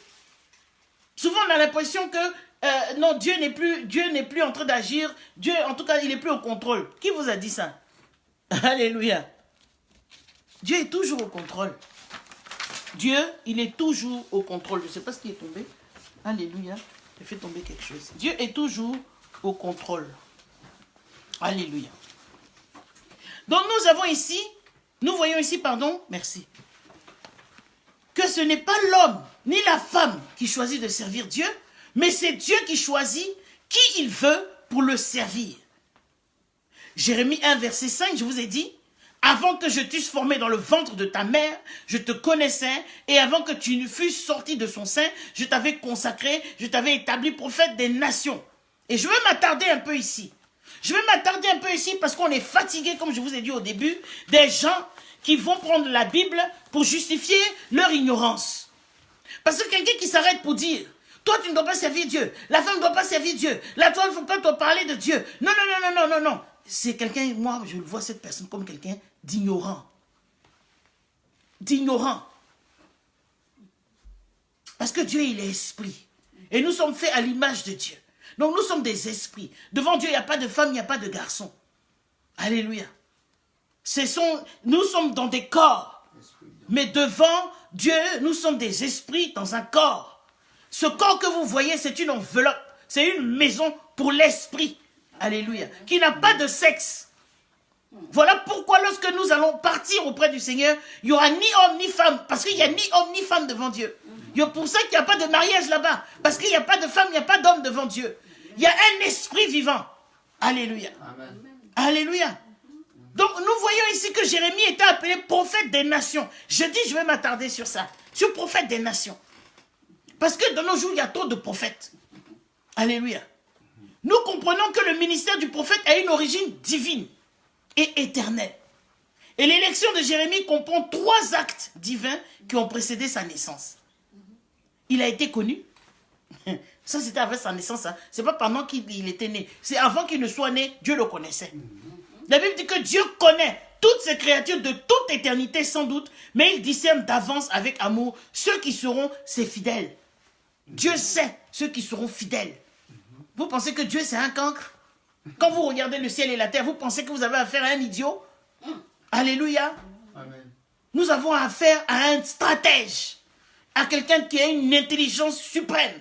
Souvent on a l'impression que non, Dieu n'est plus en train d'agir. Dieu, en tout cas, il n'est plus au contrôle. Qui vous a dit ça? Alléluia. Dieu est toujours au contrôle. Dieu, il est toujours au contrôle. Je ne sais pas ce qui est tombé. Alléluia. J'ai fait tomber quelque chose. Dieu est toujours au contrôle. Alléluia. Donc nous voyons ici, merci, que ce n'est pas l'homme ni la femme qui choisit de servir Dieu, mais c'est Dieu qui choisit qui il veut pour le servir. Jérémie 1, verset 5, je vous ai dit, « Avant que je t'eusse formé dans le ventre de ta mère, je te connaissais, et avant que tu ne fusses sorti de son sein, je t'avais consacré, je t'avais établi prophète des nations. » Et je veux m'attarder un peu ici. Parce qu'on est fatigué, comme je vous ai dit au début, des gens qui vont prendre la Bible pour justifier leur ignorance. Parce que quelqu'un qui s'arrête pour dire, toi tu ne dois pas servir Dieu, la femme ne doit pas servir Dieu, la toi il ne faut pas te parler de Dieu. Non. C'est quelqu'un, moi je vois cette personne comme quelqu'un d'ignorant. Parce que Dieu il est esprit. Et nous sommes faits à l'image de Dieu. Donc nous sommes des esprits. Devant Dieu il n'y a pas de femme, il n'y a pas de garçon. Alléluia. Nous sommes dans des corps. Mais devant Dieu, nous sommes des esprits dans un corps. Ce corps que vous voyez, c'est une enveloppe. C'est une maison pour l'esprit. Alléluia. Qui n'a pas de sexe. Voilà pourquoi lorsque nous allons partir auprès du Seigneur, il n'y aura ni homme ni femme. Parce qu'il n'y a ni homme ni femme devant Dieu. C'est pour ça qu'il n'y a pas de mariage là-bas. Parce qu'il n'y a pas de femme, il n'y a pas d'homme devant Dieu. Il y a un esprit vivant. Alléluia. Amen. Alléluia. Donc nous voyons ici que Jérémie était appelé prophète des nations. Je vais m'attarder sur ça. Sur prophète des nations. Parce que dans nos jours, il y a trop de prophètes. Alléluia. Nous comprenons que le ministère du prophète a une origine divine et éternelle. Et l'élection de Jérémie comprend 3 actes divins qui ont précédé sa naissance. Il a été connu. Ça, c'était avant sa naissance. Hein. Ce n'est pas pendant qu'il était né. C'est avant qu'il ne soit né, Dieu le connaissait. La Bible dit que Dieu connaît toutes ces créatures de toute éternité sans doute, mais il discerne d'avance avec amour ceux qui seront ses fidèles. Dieu sait ceux qui seront fidèles. Vous pensez que Dieu c'est un cancre? Quand vous regardez le ciel et la terre, vous pensez que vous avez affaire à un idiot? Alléluia. Amen. Nous avons affaire à un stratège, à quelqu'un qui a une intelligence suprême.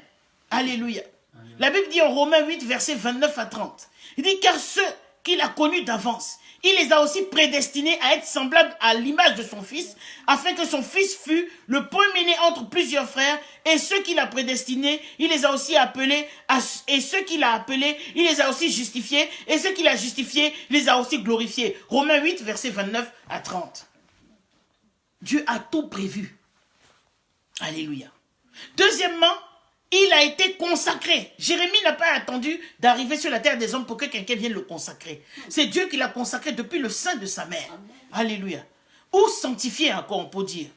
Alléluia. Amen. La Bible dit en Romains 8, versets 29 à 30. Il dit, car ceux qu'il a connus d'avance, il les a aussi prédestinés à être semblables à l'image de son Fils, afin que son Fils fût le premier-né entre plusieurs frères, et ceux qu'il a prédestinés, il les a aussi appelés, et ceux qu'il a appelés, il les a aussi justifiés, et ceux qu'il a justifiés, il les a aussi glorifiés. Romains 8, versets 29 à 30. Dieu a tout prévu. Alléluia. Deuxièmement, il a été consacré. Jérémie n'a pas attendu d'arriver sur la terre des hommes pour que quelqu'un vienne le consacrer. C'est Dieu qui l'a consacré depuis le sein de sa mère. Alléluia. Ou sanctifié encore, on peut dire.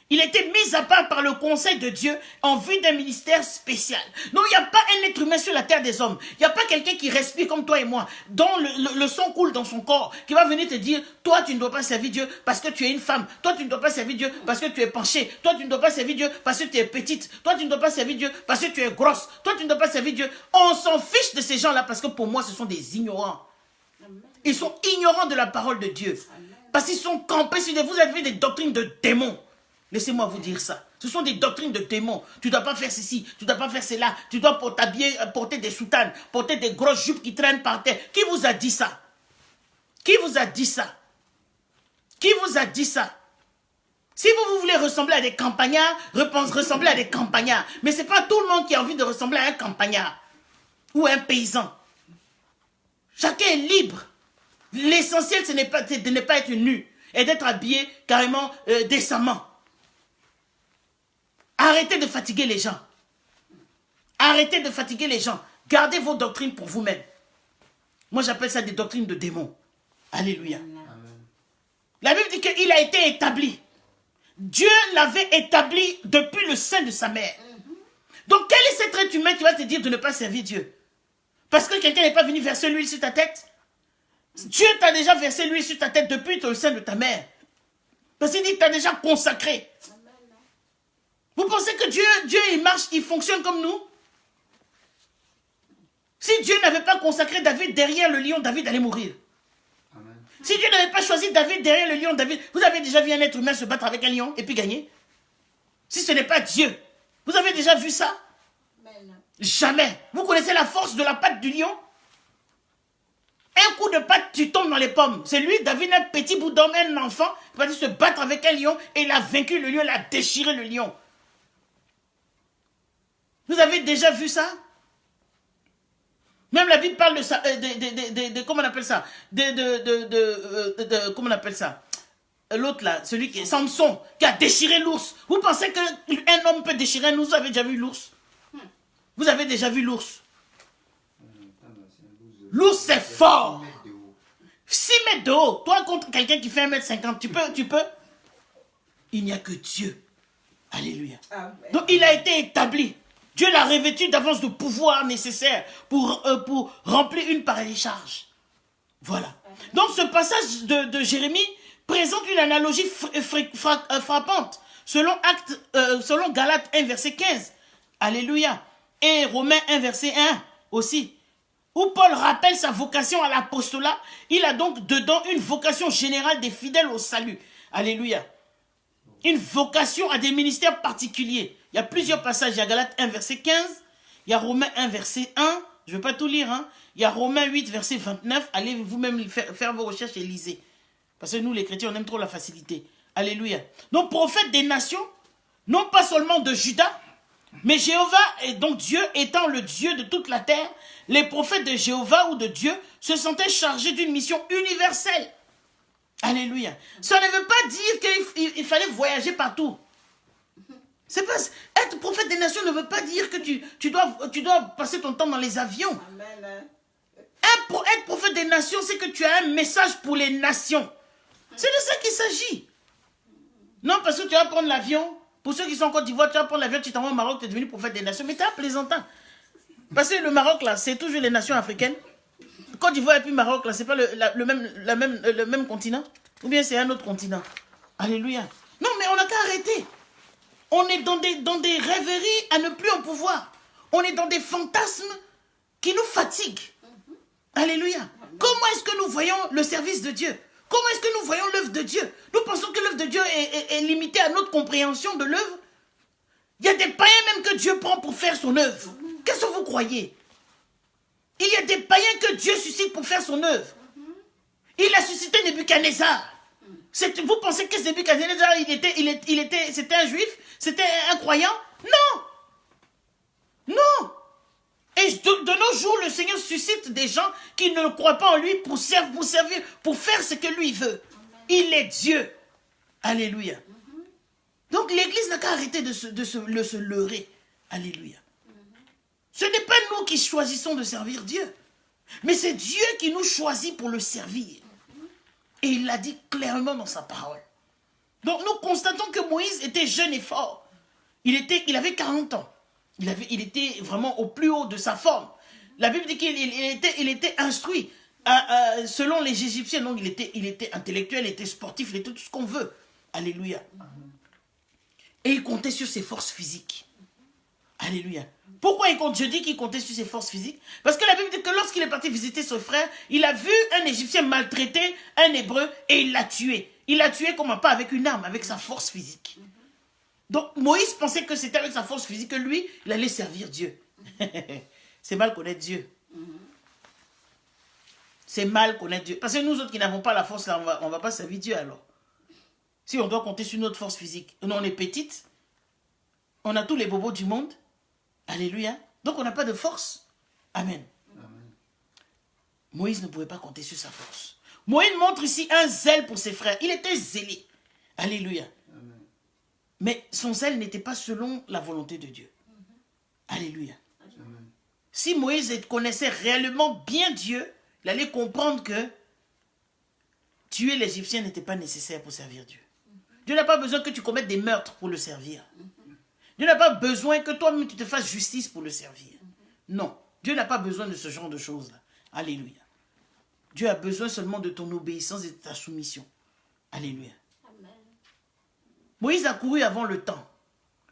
Il a été mis à part par le conseil de Dieu en vue d'un ministère spécial. Donc, il n'y a pas un être humain sur la terre des hommes. Il n'y a pas quelqu'un qui respire comme toi et moi, dont le sang coule dans son corps, qui va venir te dire, toi, tu ne dois pas servir Dieu parce que tu es une femme. Toi, tu ne dois pas servir Dieu parce que tu es penchée. Toi, tu ne dois pas servir Dieu parce que tu es petite. Toi, tu ne dois pas servir Dieu parce que tu es grosse. Toi, tu ne dois pas servir Dieu. On s'en fiche de ces gens-là parce que pour moi, ce sont des ignorants. Ils sont ignorants de la parole de Dieu. Parce qu'ils sont campés sur des... Vous avez des doctrines de démons. Laissez-moi vous dire ça. Ce sont des doctrines de démons. Tu ne dois pas faire ceci, tu ne dois pas faire cela. Tu dois porter des soutanes, porter des grosses jupes qui traînent par terre. Qui vous a dit ça? Qui vous a dit ça? Qui vous a dit ça? Si vous voulez ressembler à des campagnards, ressembler à des campagnards. Mais ce n'est pas tout le monde qui a envie de ressembler à un campagnard ou à un paysan. Chacun est libre. L'essentiel, ce n'est pas de ne pas être nu et d'être habillé carrément décemment. Arrêtez de fatiguer les gens. Arrêtez de fatiguer les gens. Gardez vos doctrines pour vous-même. Moi, j'appelle ça des doctrines de démons. Alléluia. Amen. La Bible dit qu'il a été établi. Dieu l'avait établi depuis le sein de sa mère. Donc, quel est cet être humain qui va te dire de ne pas servir Dieu? Parce que quelqu'un n'est pas venu verser l'huile sur ta tête? Dieu t'a déjà versé l'huile sur ta tête depuis le sein de ta mère. Parce qu'il dit que tu as déjà consacré. Vous pensez que Dieu, il marche, il fonctionne comme nous? Si Dieu n'avait pas consacré David derrière le lion, David allait mourir. Amen. Si Dieu n'avait pas choisi David derrière le lion, David... Vous avez déjà vu un être humain se battre avec un lion et puis gagner? Si ce n'est pas Dieu. Vous avez déjà vu ça? Amen. Jamais. Vous connaissez la force de la patte du lion? Un coup de patte, tu tombes dans les pommes. C'est lui, David, un petit bout d'homme, un enfant, qui va se battre avec un lion et il a vaincu le lion, il a déchiré le lion. Vous avez déjà vu ça? Même la Bible parle de ça, comment on appelle ça? Comment on appelle ça? L'autre là, celui qui est Samson, qui a déchiré l'ours. Vous pensez qu'un homme peut déchirer un ours? Vous avez déjà vu l'ours? Vous avez déjà vu l'ours? L'ours c'est fort. 6 mètres de haut. Toi contre quelqu'un qui fait 1,50 m, tu peux? Il n'y a que Dieu. Alléluia. Donc il a été établi. Dieu l'a revêtu d'avance de pouvoir nécessaire pour remplir une pareille charge. Voilà. Donc ce passage de Jérémie présente une analogie frappante selon Galates 1 verset 15. Alléluia. Et Romains 1 verset 1 aussi. Où Paul rappelle sa vocation à l'apostolat. Il a donc dedans une vocation générale des fidèles au salut. Alléluia. Une vocation à des ministères particuliers. Il y a plusieurs passages. Il y a Galates 1, verset 15. Il y a Romains 1, verset 1. Je ne vais pas tout lire. Hein. Il y a Romains 8, verset 29. Allez vous-même faire vos recherches et lisez. Parce que nous, les chrétiens, on aime trop la facilité. Alléluia. Donc, prophète des nations, non pas seulement de Juda, mais Jéhovah, et donc Dieu étant le Dieu de toute la terre, les prophètes de Jéhovah ou de Dieu se sentaient chargés d'une mission universelle. Alléluia. Ça ne veut pas dire qu'il fallait voyager partout. C'est pas, être prophète des nations ne veut pas dire que tu dois passer ton temps dans les avions. Amen. Être prophète des nations, c'est que tu as un message pour les nations. C'est de ça qu'il s'agit. Non, parce que tu vas prendre l'avion. Pour ceux qui sont en Côte d'Ivoire, tu vas prendre l'avion, tu t'envoies au Maroc, tu es devenu prophète des nations. Mais tu es un plaisantin. Parce que le Maroc, là, c'est toujours les nations africaines. Côte d'Ivoire et puis Maroc, là, c'est pas le même continent? Ou bien c'est un autre continent? Alléluia. Non, mais on n'a qu'à arrêter. On est dans des rêveries à ne plus en pouvoir. On est dans des fantasmes qui nous fatiguent. Alléluia. Comment est-ce que nous voyons le service de Dieu? Comment est-ce que nous voyons l'œuvre de Dieu? Nous pensons que l'œuvre de Dieu est limitée à notre compréhension de l'œuvre. Il y a des païens même que Dieu prend pour faire son œuvre. Qu'est-ce que vous croyez? Il y a des païens que Dieu suscite pour faire son œuvre. Il a suscité Nebuchadnezzar. Vous pensez que Nebuchadnezzar, c'était un juif? C'était un croyant? Non! Non! Et de nos jours, le Seigneur suscite des gens qui ne croient pas en lui pour servir, pour faire ce que lui veut. Il est Dieu. Alléluia. Donc l'église n'a qu'à arrêter de se leurrer. Alléluia. Ce n'est pas nous qui choisissons de servir Dieu. Mais c'est Dieu qui nous choisit pour le servir. Et il l'a dit clairement dans sa parole. Donc nous constatons que Moïse était jeune et fort. Il avait 40 ans. Il était vraiment au plus haut de sa forme. La Bible dit qu'il était instruit. Selon les Égyptiens, donc il était intellectuel, il était sportif, il était tout ce qu'on veut. Alléluia. Et il comptait sur ses forces physiques. Alléluia. Pourquoi je dis qu'il comptait sur ses forces physiques? Parce que la Bible dit que lorsqu'il est parti visiter son frère, il a vu un Égyptien maltraiter un Hébreu et il l'a tué. Il l'a tué comment? Pas avec une arme, avec sa force physique. Donc Moïse pensait que c'était avec sa force physique que lui, il allait servir Dieu. C'est mal connaître Dieu. C'est mal connaître Dieu. Parce que nous autres qui n'avons pas la force, là, on ne va pas servir Dieu alors. Si on doit compter sur notre force physique. Nous, on est petite. On a tous les bobos du monde. Alléluia. Donc on n'a pas de force. Amen. Amen. Moïse ne pouvait pas compter sur sa force. Moïse montre ici un zèle pour ses frères. Il était zélé. Alléluia. Amen. Mais son zèle n'était pas selon la volonté de Dieu. Alléluia. Amen. Si Moïse connaissait réellement bien Dieu, il allait comprendre que tuer l'Égyptien n'était pas nécessaire pour servir Dieu. Dieu n'a pas besoin que tu commettes des meurtres pour le servir. Dieu n'a pas besoin que toi-même tu te fasses justice pour le servir. Non, Dieu n'a pas besoin de ce genre de choses-là. Alléluia. Dieu a besoin seulement de ton obéissance et de ta soumission. Alléluia. Amen. Moïse a couru avant le temps.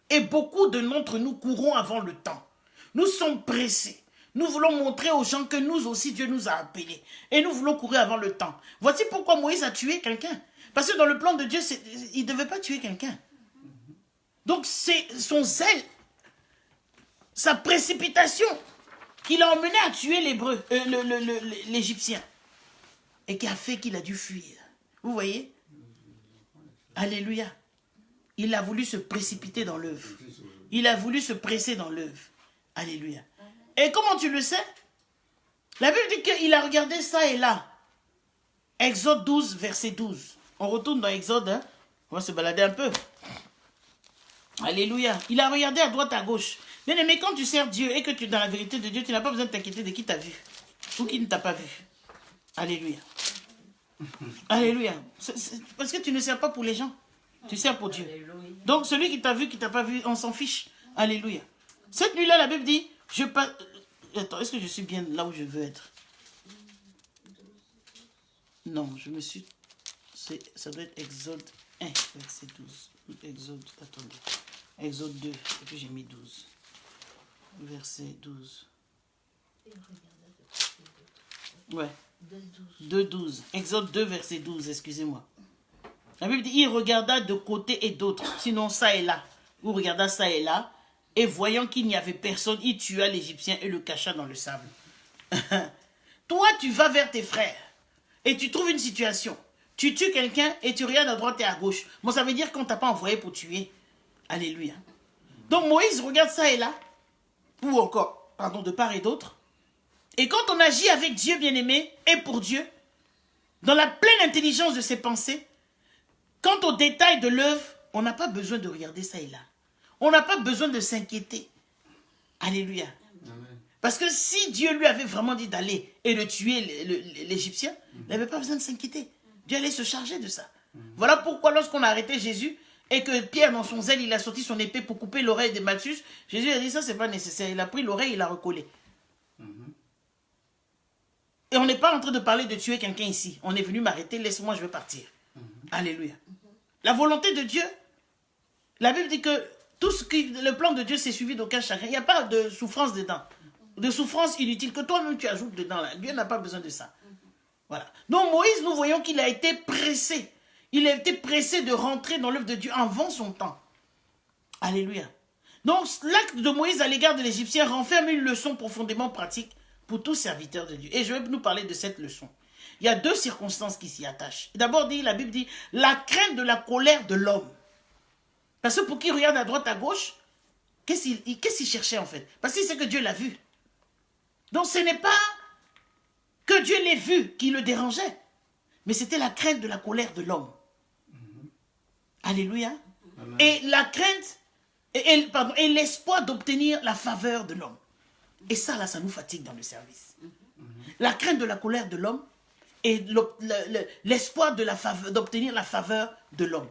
Et beaucoup d'entre nous courons avant le temps. Nous sommes pressés. Nous voulons montrer aux gens que nous aussi, Dieu nous a appelés. Et nous voulons courir avant le temps. Voici pourquoi Moïse a tué quelqu'un. Parce que dans le plan de Dieu, il ne devait pas tuer quelqu'un. Donc c'est son zèle, sa précipitation qui l'a emmené à tuer l'Égyptien. Et qui a fait qu'il a dû fuir. Vous voyez? Alléluia. Il a voulu se précipiter dans l'œuvre. Il a voulu se presser dans l'œuvre. Alléluia. Et comment tu le sais? La Bible dit qu'il a regardé ça et là. Exode 12, verset 12. On retourne dans Exode. Hein? On va se balader un peu. Alléluia. Il a regardé à droite, à gauche. Bien aimé, quand tu sers Dieu et que tu es dans la vérité de Dieu, tu n'as pas besoin de t'inquiéter de qui t'a vu. Ou qui ne t'a pas vu. Alléluia. Alléluia. Parce que tu ne sers pas pour les gens. Tu sers pour Dieu. Donc celui qui t'a vu, qui t'a pas vu, on s'en fiche. Alléluia. Cette nuit-là, la Bible dit, Attends, est-ce que je suis bien là où je veux être? Non, je me suis... Ça doit être Exode 1, verset 12. Exode, attendez. Exode 2, et puis j'ai mis 12. Verset 12. Ouais. 2, 12. Exode 2, verset 12, excusez-moi. La Bible dit, il regarda de côté et d'autre, sinon ça et là. Il regarda ça et là, et voyant qu'il n'y avait personne, il tua l'Égyptien et le cacha dans le sable. Toi, tu vas vers tes frères, et tu trouves une situation. Tu tues quelqu'un et tu regardes à droite et à gauche. Bon, ça veut dire qu'on ne t'a pas envoyé pour tuer. Alléluia. Donc Moïse regarde ça et là, ou encore, pardon, de part et d'autre. Et quand on agit avec Dieu bien-aimé et pour Dieu, dans la pleine intelligence de ses pensées, quant aux détails de l'œuvre, on n'a pas besoin de regarder ça et là. On n'a pas besoin de s'inquiéter. Alléluia. Amen. Parce que si Dieu lui avait vraiment dit d'aller et de tuer l'Égyptien, il n'avait pas besoin de s'inquiéter. Dieu allait se charger de ça. Voilà pourquoi lorsqu'on a arrêté Jésus et que Pierre, dans son zèle, il a sorti son épée pour couper l'oreille de Malchus, Jésus a dit ça, c'est pas nécessaire. Il a pris l'oreille, il l'a recollé. Et on n'est pas en train de parler de tuer quelqu'un ici. On est venu m'arrêter, laisse-moi, je vais partir. Alléluia. La volonté de Dieu, la Bible dit que le plan de Dieu s'est suivi d'aucun chagrin. Il n'y a pas de souffrance dedans. De souffrance inutile que toi-même tu ajoutes dedans. Là. Dieu n'a pas besoin de ça. Voilà. Donc Moïse, nous voyons qu'il a été pressé. Il a été pressé de rentrer dans l'œuvre de Dieu avant son temps. Alléluia. Donc l'acte de Moïse à l'égard de l'Égyptien renferme une leçon profondément pratique pour tout serviteur de Dieu. Et je vais nous parler de cette leçon. il y a deux circonstances qui s'y attachent. D'abord, la Bible dit, la crainte de la colère de l'homme. Parce que pour qui regarde à droite, à gauche, qu'est-ce qu'il cherchait en fait? Parce qu'il sait que Dieu l'a vu. Donc ce n'est pas que Dieu l'ait vu qui le dérangeait, mais c'était la crainte de la colère de l'homme. Alléluia. Amen. Et la crainte, et l'espoir d'obtenir la faveur de l'homme. Et ça, là, ça nous fatigue dans le service. La crainte de la colère de l'homme et l'espoir d'obtenir la faveur de l'homme.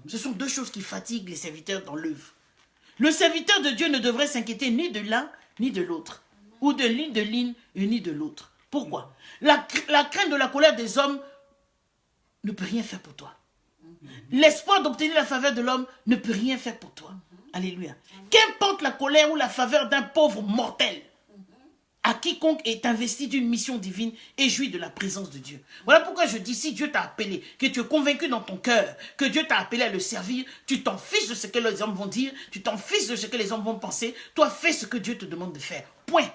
Ce sont deux choses qui fatiguent les serviteurs dans l'œuvre. Le serviteur de Dieu ne devrait s'inquiéter ni de l'un ni de l'autre, ou de l'une ni de l'autre. Pourquoi? La crainte de la colère des hommes ne peut rien faire pour toi. L'espoir d'obtenir la faveur de l'homme ne peut rien faire pour toi. Alléluia. Qu'importe la colère ou la faveur d'un pauvre mortel, à quiconque est investi d'une mission divine et jouit de la présence de Dieu. Voilà pourquoi je dis, si Dieu t'a appelé, que tu es convaincu dans ton cœur, que Dieu t'a appelé à le servir, tu t'en fiches de ce que les hommes vont dire, tu t'en fiches de ce que les hommes vont penser, toi fais ce que Dieu te demande de faire. Point.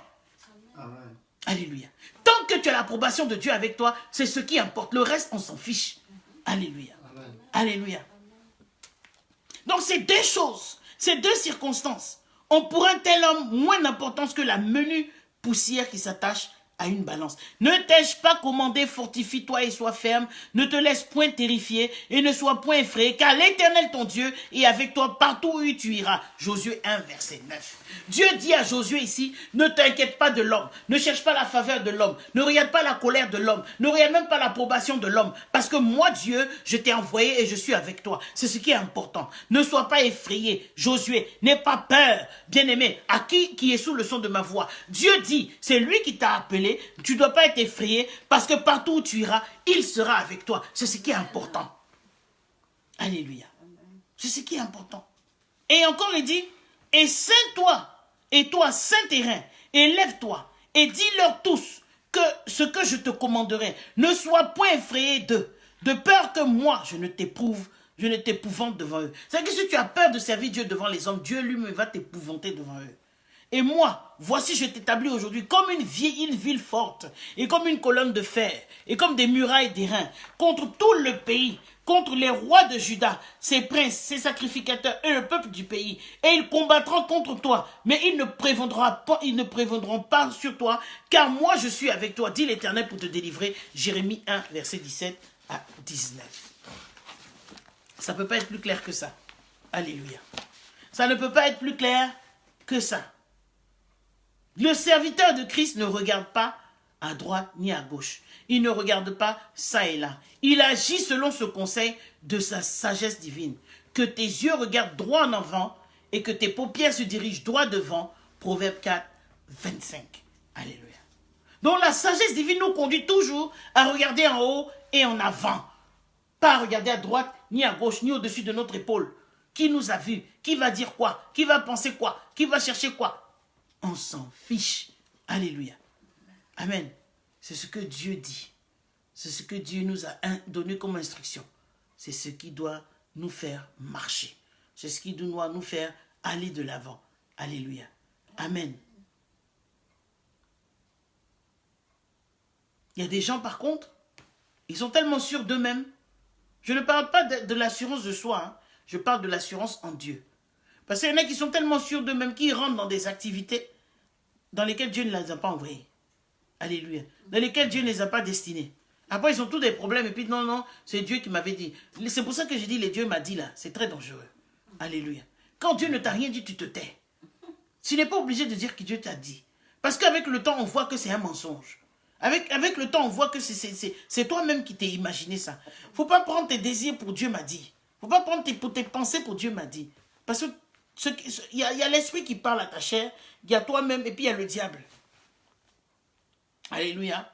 Amen. Alléluia. Tant que tu as l'approbation de Dieu avec toi, c'est ce qui importe. Le reste, on s'en fiche. Alléluia. Amen. Alléluia. Donc ces deux choses, ces deux circonstances, ont pour un tel homme moins d'importance que la menue poussière qui s'attache à une balance. Ne t'ai-je pas commandé, fortifie-toi et sois ferme, ne te laisse point terrifier et ne sois point effrayé, car l'Éternel ton Dieu est avec toi partout où tu iras. Josué 1, verset 9. Dieu dit à Josué ici, ne t'inquiète pas de l'homme, ne cherche pas la faveur de l'homme, ne regarde pas la colère de l'homme, ne regarde même pas l'approbation de l'homme, parce que moi, Dieu, je t'ai envoyé et je suis avec toi. C'est ce qui est important. Ne sois pas effrayé, Josué, n'aie pas peur, bien-aimé, à qui est sous le son de ma voix. Dieu dit, c'est lui qui t'a appelé, tu ne dois pas être effrayé, parce que partout où tu iras, il sera avec toi. C'est ce qui est important. Alléluia. C'est ce qui est important. Et encore, il dit, et ceins-toi, et toi, ceins tes reins, et lève-toi, et dis-leur tous que ce que je te commanderai, ne sois point effrayé d'eux, de peur que moi, je ne t'épouvante devant eux. C'est-à-dire que si tu as peur de servir Dieu devant les hommes, Dieu lui-même va t'épouvanter devant eux. Et moi, voici je t'établis aujourd'hui comme une ville forte, et comme une colonne de fer, et comme des murailles d'airain, contre tout le pays, contre les rois de Juda, ses princes, ses sacrificateurs et le peuple du pays. Et ils combattront contre toi, mais ils ne prévaudront pas sur toi, car moi je suis avec toi, dit l'Éternel pour te délivrer. Jérémie 1, verset 17 à 19. Ça ne peut pas être plus clair que ça. Alléluia. Ça ne peut pas être plus clair que ça. Le serviteur de Christ ne regarde pas à droite ni à gauche. Il ne regarde pas ça et là. Il agit selon ce conseil de sa sagesse divine. Que tes yeux regardent droit en avant et que tes paupières se dirigent droit devant. Proverbe 4, 25. Alléluia. Donc la sagesse divine nous conduit toujours à regarder en haut et en avant. Pas à regarder à droite, ni à gauche, ni au-dessus de notre épaule. Qui nous a vus? Qui va dire quoi? Qui va penser quoi? Qui va chercher quoi? On s'en fiche. Alléluia. Amen. C'est ce que Dieu dit. C'est ce que Dieu nous a donné comme instruction. C'est ce qui doit nous faire marcher. C'est ce qui doit nous faire aller de l'avant. Alléluia. Amen. Il y a des gens, par contre, ils sont tellement sûrs d'eux-mêmes. Je ne parle pas de l'assurance de soi. Hein. Je parle de l'assurance en Dieu. Parce qu'il y en a qui sont tellement sûrs d'eux-mêmes qu'ils rentrent dans des activités dans lesquelles Dieu ne les a pas envoyés. Alléluia. Dans lesquelles Dieu ne les a pas destinés. Après, ils ont tous des problèmes. Et puis, non, c'est Dieu qui m'avait dit. C'est pour ça que j'ai dit, les dieux m'a dit là. C'est très dangereux. Alléluia. Quand Dieu ne t'a rien dit, tu te tais. Tu n'es pas obligé de dire que Dieu t'a dit. Parce qu'avec le temps, on voit que c'est un mensonge. Avec le temps, on voit que c'est toi-même qui t'es imaginé ça. Il ne faut pas prendre tes désirs pour Dieu m'a dit. Il ne faut pas prendre tes pensées pour Dieu m'a dit. Parce que il y a l'esprit qui parle à ta chair, il y a toi-même et puis il y a le diable. Alléluia.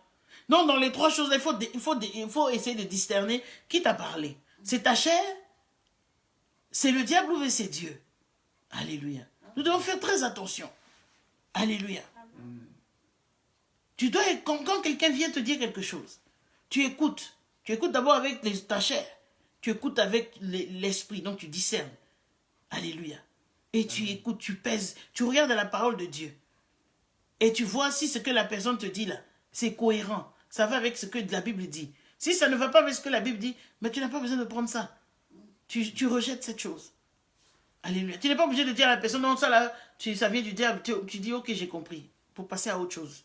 Donc dans les trois choses, il faut essayer de discerner qui t'a parlé. C'est ta chair? C'est le diable ou c'est Dieu? Alléluia. Nous devons faire très attention. Alléluia. Tu dois, quand quelqu'un vient te dire quelque chose, tu écoutes. Tu écoutes d'abord avec ta chair. Tu écoutes avec l'esprit, donc tu discernes. Alléluia. Et tu écoutes, tu pèses, tu regardes la parole de Dieu. Et tu vois si ce que la personne te dit là, c'est cohérent. ça va avec ce que la Bible dit. Si ça ne va pas avec ce que la Bible dit, mais tu n'as pas besoin de prendre ça. Tu rejettes cette chose. Alléluia. Tu n'es pas obligé de dire à la personne, non, ça là, ça vient du diable. Tu dis, ok, j'ai compris. Pour passer à autre chose.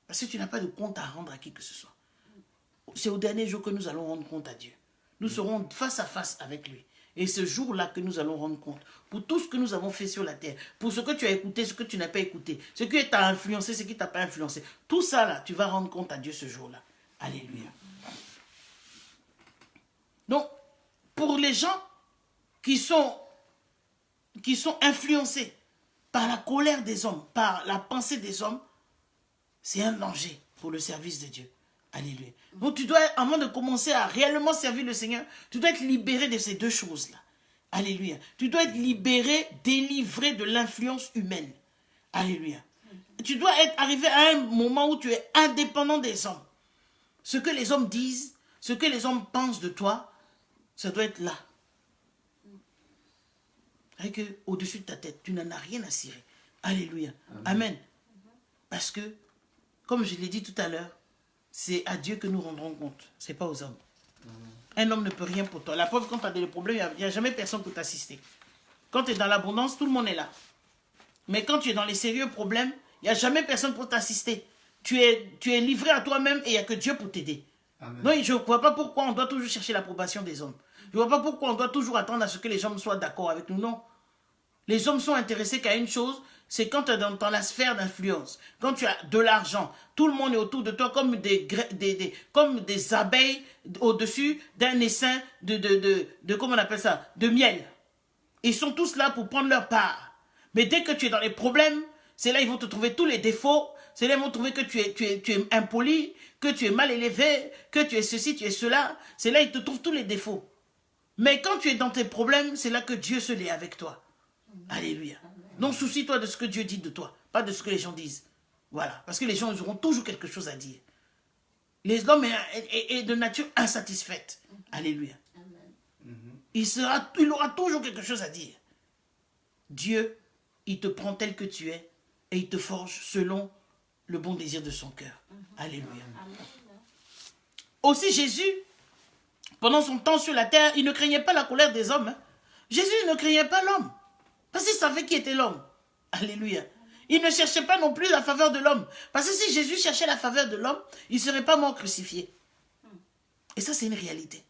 Parce que tu n'as pas de compte à rendre à qui que ce soit. C'est au dernier jour que nous allons rendre compte à Dieu. Nous serons face à face avec lui. Et ce jour-là que nous allons rendre compte. Pour tout ce que nous avons fait sur la terre. Pour ce que tu as écouté, ce que tu n'as pas écouté. Ce qui t'a influencé, ce qui t'a pas influencé. Tout ça là, tu vas rendre compte à Dieu ce jour-là. Alléluia. Donc, pour les gens qui sont influencés par la colère des hommes, par la pensée des hommes, c'est un danger pour le service de Dieu. Alléluia. Donc tu dois, avant de commencer à réellement servir le Seigneur, tu dois être libéré de ces deux choses-là. Alléluia. Tu dois être libéré, délivré de l'influence humaine. Alléluia. Tu dois être arrivé à un moment où tu es indépendant des hommes. Ce que les hommes disent, ce que les hommes pensent de toi, ça doit être là. Avec au-dessus de ta tête, tu n'en as rien à cirer. Alléluia. Amen. Parce que, comme je l'ai dit tout à l'heure, c'est à Dieu que nous rendrons compte. Ce n'est pas aux hommes. Un homme ne peut rien pour toi. La preuve, quand tu as des problèmes, il n'y a jamais personne pour t'assister. Quand tu es dans l'abondance, tout le monde est là. Mais quand tu es dans les sérieux problèmes, il n'y a jamais personne pour t'assister. Tu es livré à toi-même et il n'y a que Dieu pour t'aider. Donc, je ne vois pas pourquoi on doit toujours chercher l'approbation des hommes. Je ne vois pas pourquoi on doit toujours attendre à ce que les hommes soient d'accord avec nous. Non. Les hommes sont intéressés qu'à une chose, c'est quand tu es dans la sphère d'influence, quand tu as de l'argent, tout le monde est autour de toi comme des abeilles au-dessus d'un essaim comment on appelle ça, de miel. Ils sont tous là pour prendre leur part. Mais dès que tu es dans les problèmes, c'est là ils vont te trouver tous les défauts, c'est là ils vont trouver que tu es impoli, que tu es mal élevé, que tu es ceci, tu es cela, c'est là ils te trouvent tous les défauts. Mais quand tu es dans tes problèmes, c'est là que Dieu se lit avec toi. Alléluia. Donc soucie-toi de ce que Dieu dit de toi, pas de ce que les gens disent. Voilà, parce que les gens ils auront toujours quelque chose à dire. L'homme est de nature insatisfaite. Alléluia. Il aura toujours quelque chose à dire. Dieu, il te prend tel que tu es et il te forge selon le bon désir de son cœur. Alléluia. Aussi Jésus, pendant son temps sur la terre, il ne craignait pas la colère des hommes. Jésus ne craignait pas l'homme. Parce qu'il savait qui était l'homme. Alléluia. Il ne cherchait pas non plus la faveur de l'homme. Parce que si Jésus cherchait la faveur de l'homme, il ne serait pas mort crucifié. Et ça, c'est une réalité.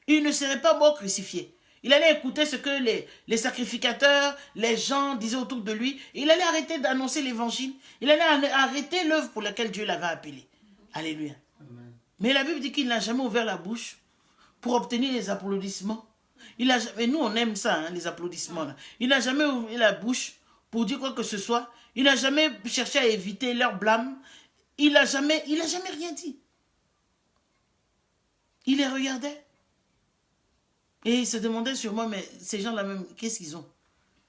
Il ne serait pas mort crucifié. Il allait écouter ce que les sacrificateurs, les gens disaient autour de lui. Il allait arrêter d'annoncer l'évangile. Il allait arrêter l'œuvre pour laquelle Dieu l'avait appelé. Alléluia. Amen. Mais la Bible dit qu'il n'a jamais ouvert la bouche pour obtenir les applaudissements. Et nous, on aime ça, hein, les applaudissements. Là. Il n'a jamais ouvert la bouche pour dire quoi que ce soit. Il n'a jamais cherché à éviter leur blâme. Il n'a jamais rien dit. Il les regardait. Et il se demandait sûrement, mais ces gens-là même, qu'est-ce qu'ils ont?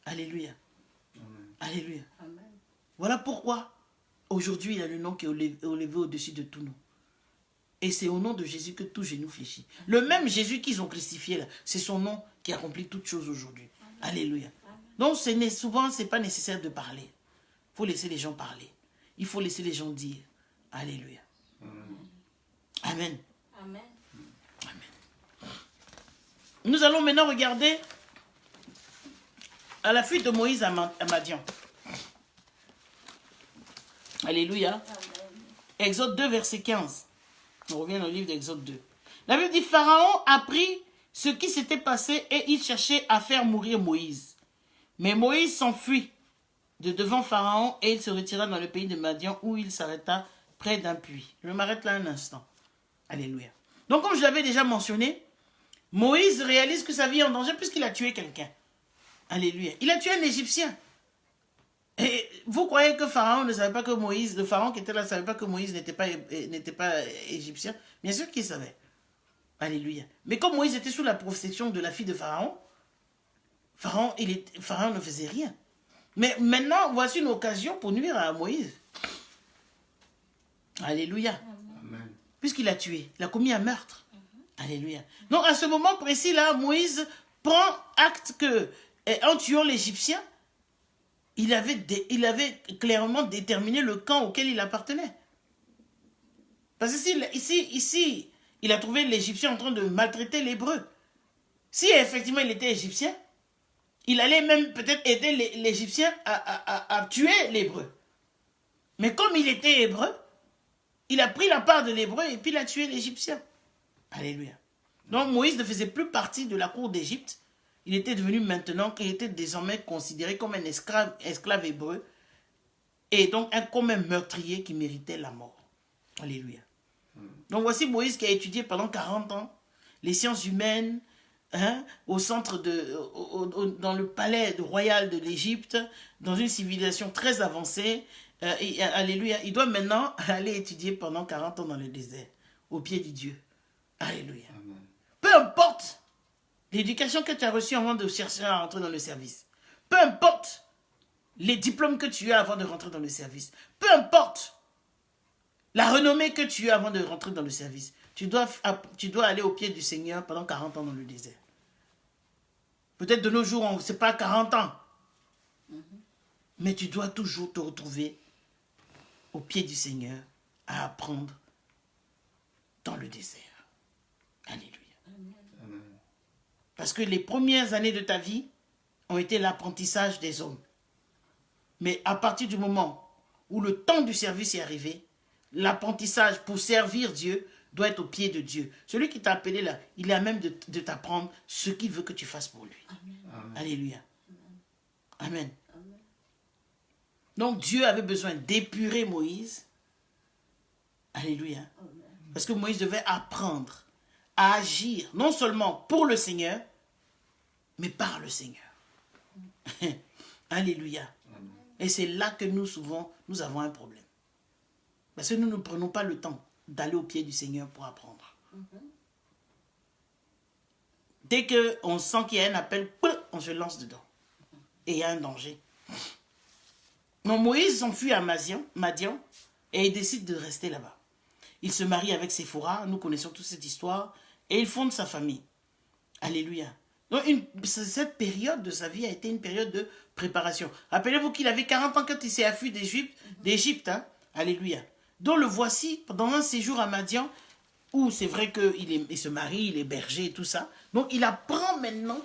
Alléluia. Amen. Alléluia. Amen. Voilà pourquoi, aujourd'hui, il a le nom qui est élevé au-dessus de tout nom. Et c'est au nom de Jésus que tout genou fléchit. Le même Jésus qu'ils ont crucifié, là, c'est son nom qui accomplit toutes choses aujourd'hui. Alléluia. Donc, souvent, ce n'est pas nécessaire de parler. Il faut laisser les gens parler. Il faut laisser les gens dire. Alléluia. Amen. Amen. Amen. Nous allons maintenant regarder à la fuite de Moïse à Madian. Alléluia. Amen. Exode 2, verset 15. On revient au livre d'Exode 2. La Bible dit, Pharaon apprit ce qui s'était passé et il cherchait à faire mourir Moïse. Mais Moïse s'enfuit de devant Pharaon et il se retira dans le pays de Madian où il s'arrêta près d'un puits. Je m'arrête là un instant. Alléluia. Donc comme je l'avais déjà mentionné, Moïse réalise que sa vie est en danger puisqu'il a tué quelqu'un. Alléluia. Il a tué un Égyptien. Et vous croyez que Pharaon ne savait pas que Moïse, le Pharaon qui était là ne savait pas que Moïse n'était pas égyptien? Bien sûr qu'il savait. Alléluia. Mais comme Moïse était sous la protection de la fille de Pharaon, Pharaon ne faisait rien. Mais maintenant, voici une occasion pour nuire à Moïse. Alléluia. Amen. Puisqu'il a tué, il a commis un meurtre. Alléluia. Donc à ce moment précis-là, Moïse prend acte que, en tuant l'Égyptien, il avait clairement déterminé le camp auquel il appartenait. Parce que ici, il a trouvé l'Égyptien en train de maltraiter l'Hébreu. Si effectivement il était Égyptien, il allait même peut-être aider l'Égyptien à tuer l'Hébreu. Mais comme il était Hébreu, il a pris la part de l'Hébreu et puis il a tué l'Égyptien. Alléluia. Donc Moïse ne faisait plus partie de la cour d'Égypte. Il était devenu maintenant, il était désormais considéré comme un esclave hébreu et donc comme un meurtrier qui méritait la mort. Alléluia. Donc voici Moïse qui a étudié pendant 40 ans les sciences humaines, hein, au centre dans le palais royal de l'Égypte, dans une civilisation très avancée. Alléluia. Il doit maintenant aller étudier pendant 40 ans dans le désert, au pied du Dieu. Alléluia. Amen. Peu importe l'éducation que tu as reçue avant de chercher à rentrer dans le service. Peu importe les diplômes que tu as avant de rentrer dans le service. Peu importe la renommée que tu as avant de rentrer dans le service. Tu dois aller au pied du Seigneur pendant 40 ans dans le désert. Peut-être de nos jours, ce n'est pas 40 ans. Mais tu dois toujours te retrouver au pied du Seigneur à apprendre dans le désert. Alléluia. Amen. Parce que les premières années de ta vie ont été l'apprentissage des hommes. Mais à partir du moment où le temps du service est arrivé, l'apprentissage pour servir Dieu doit être au pied de Dieu. Celui qui t'a appelé là, il est à même de t'apprendre ce qu'il veut que tu fasses pour lui. Amen. Alléluia. Amen. Amen. Donc Dieu avait besoin d'épurer Moïse. Alléluia. Amen. Parce que Moïse devait apprendre à agir, non seulement pour le Seigneur, mais par le Seigneur. Alléluia. Amen. Et c'est là que nous, souvent, nous avons un problème. Parce que nous ne prenons pas le temps d'aller au pied du Seigneur pour apprendre. Dès qu'on sent qu'il y a un appel, on se lance dedans. Et il y a un danger. Donc Moïse s'enfuit à Madian et il décide de rester là-bas. Il se marie avec Séphora, nous connaissons toute cette histoire, et il fonde sa famille. Alléluia. Donc cette période de sa vie a été une période de préparation. Rappelez-vous qu'il avait 40 ans quand il s'est affui d'Égypte. Hein? Alléluia. Donc le voici dans un séjour à Madian, où c'est vrai qu'il se marie, il est berger et tout ça. Donc il apprend maintenant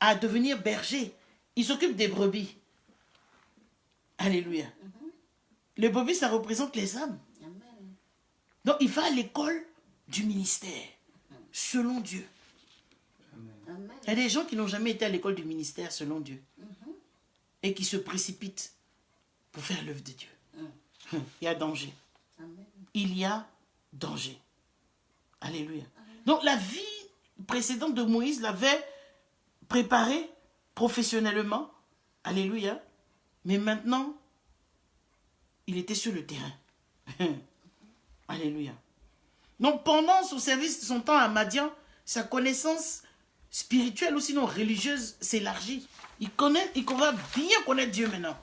à devenir berger. Il s'occupe des brebis. Alléluia. Les brebis, ça représente les âmes. Donc il va à l'école du ministère, selon Dieu. Amen. Il y a des gens qui n'ont jamais été à l'école du ministère selon Dieu. Et qui se précipitent pour faire l'œuvre de Dieu. Il y a danger. Amen. Il y a danger. Alléluia. Amen. Donc la vie précédente de Moïse l'avait préparé professionnellement. Alléluia. Mais maintenant, il était sur le terrain. Alléluia. Donc pendant son service, son temps à Madian, sa connaissance spirituelle ou sinon religieuse s'élargit. Il va bien connaître Dieu maintenant.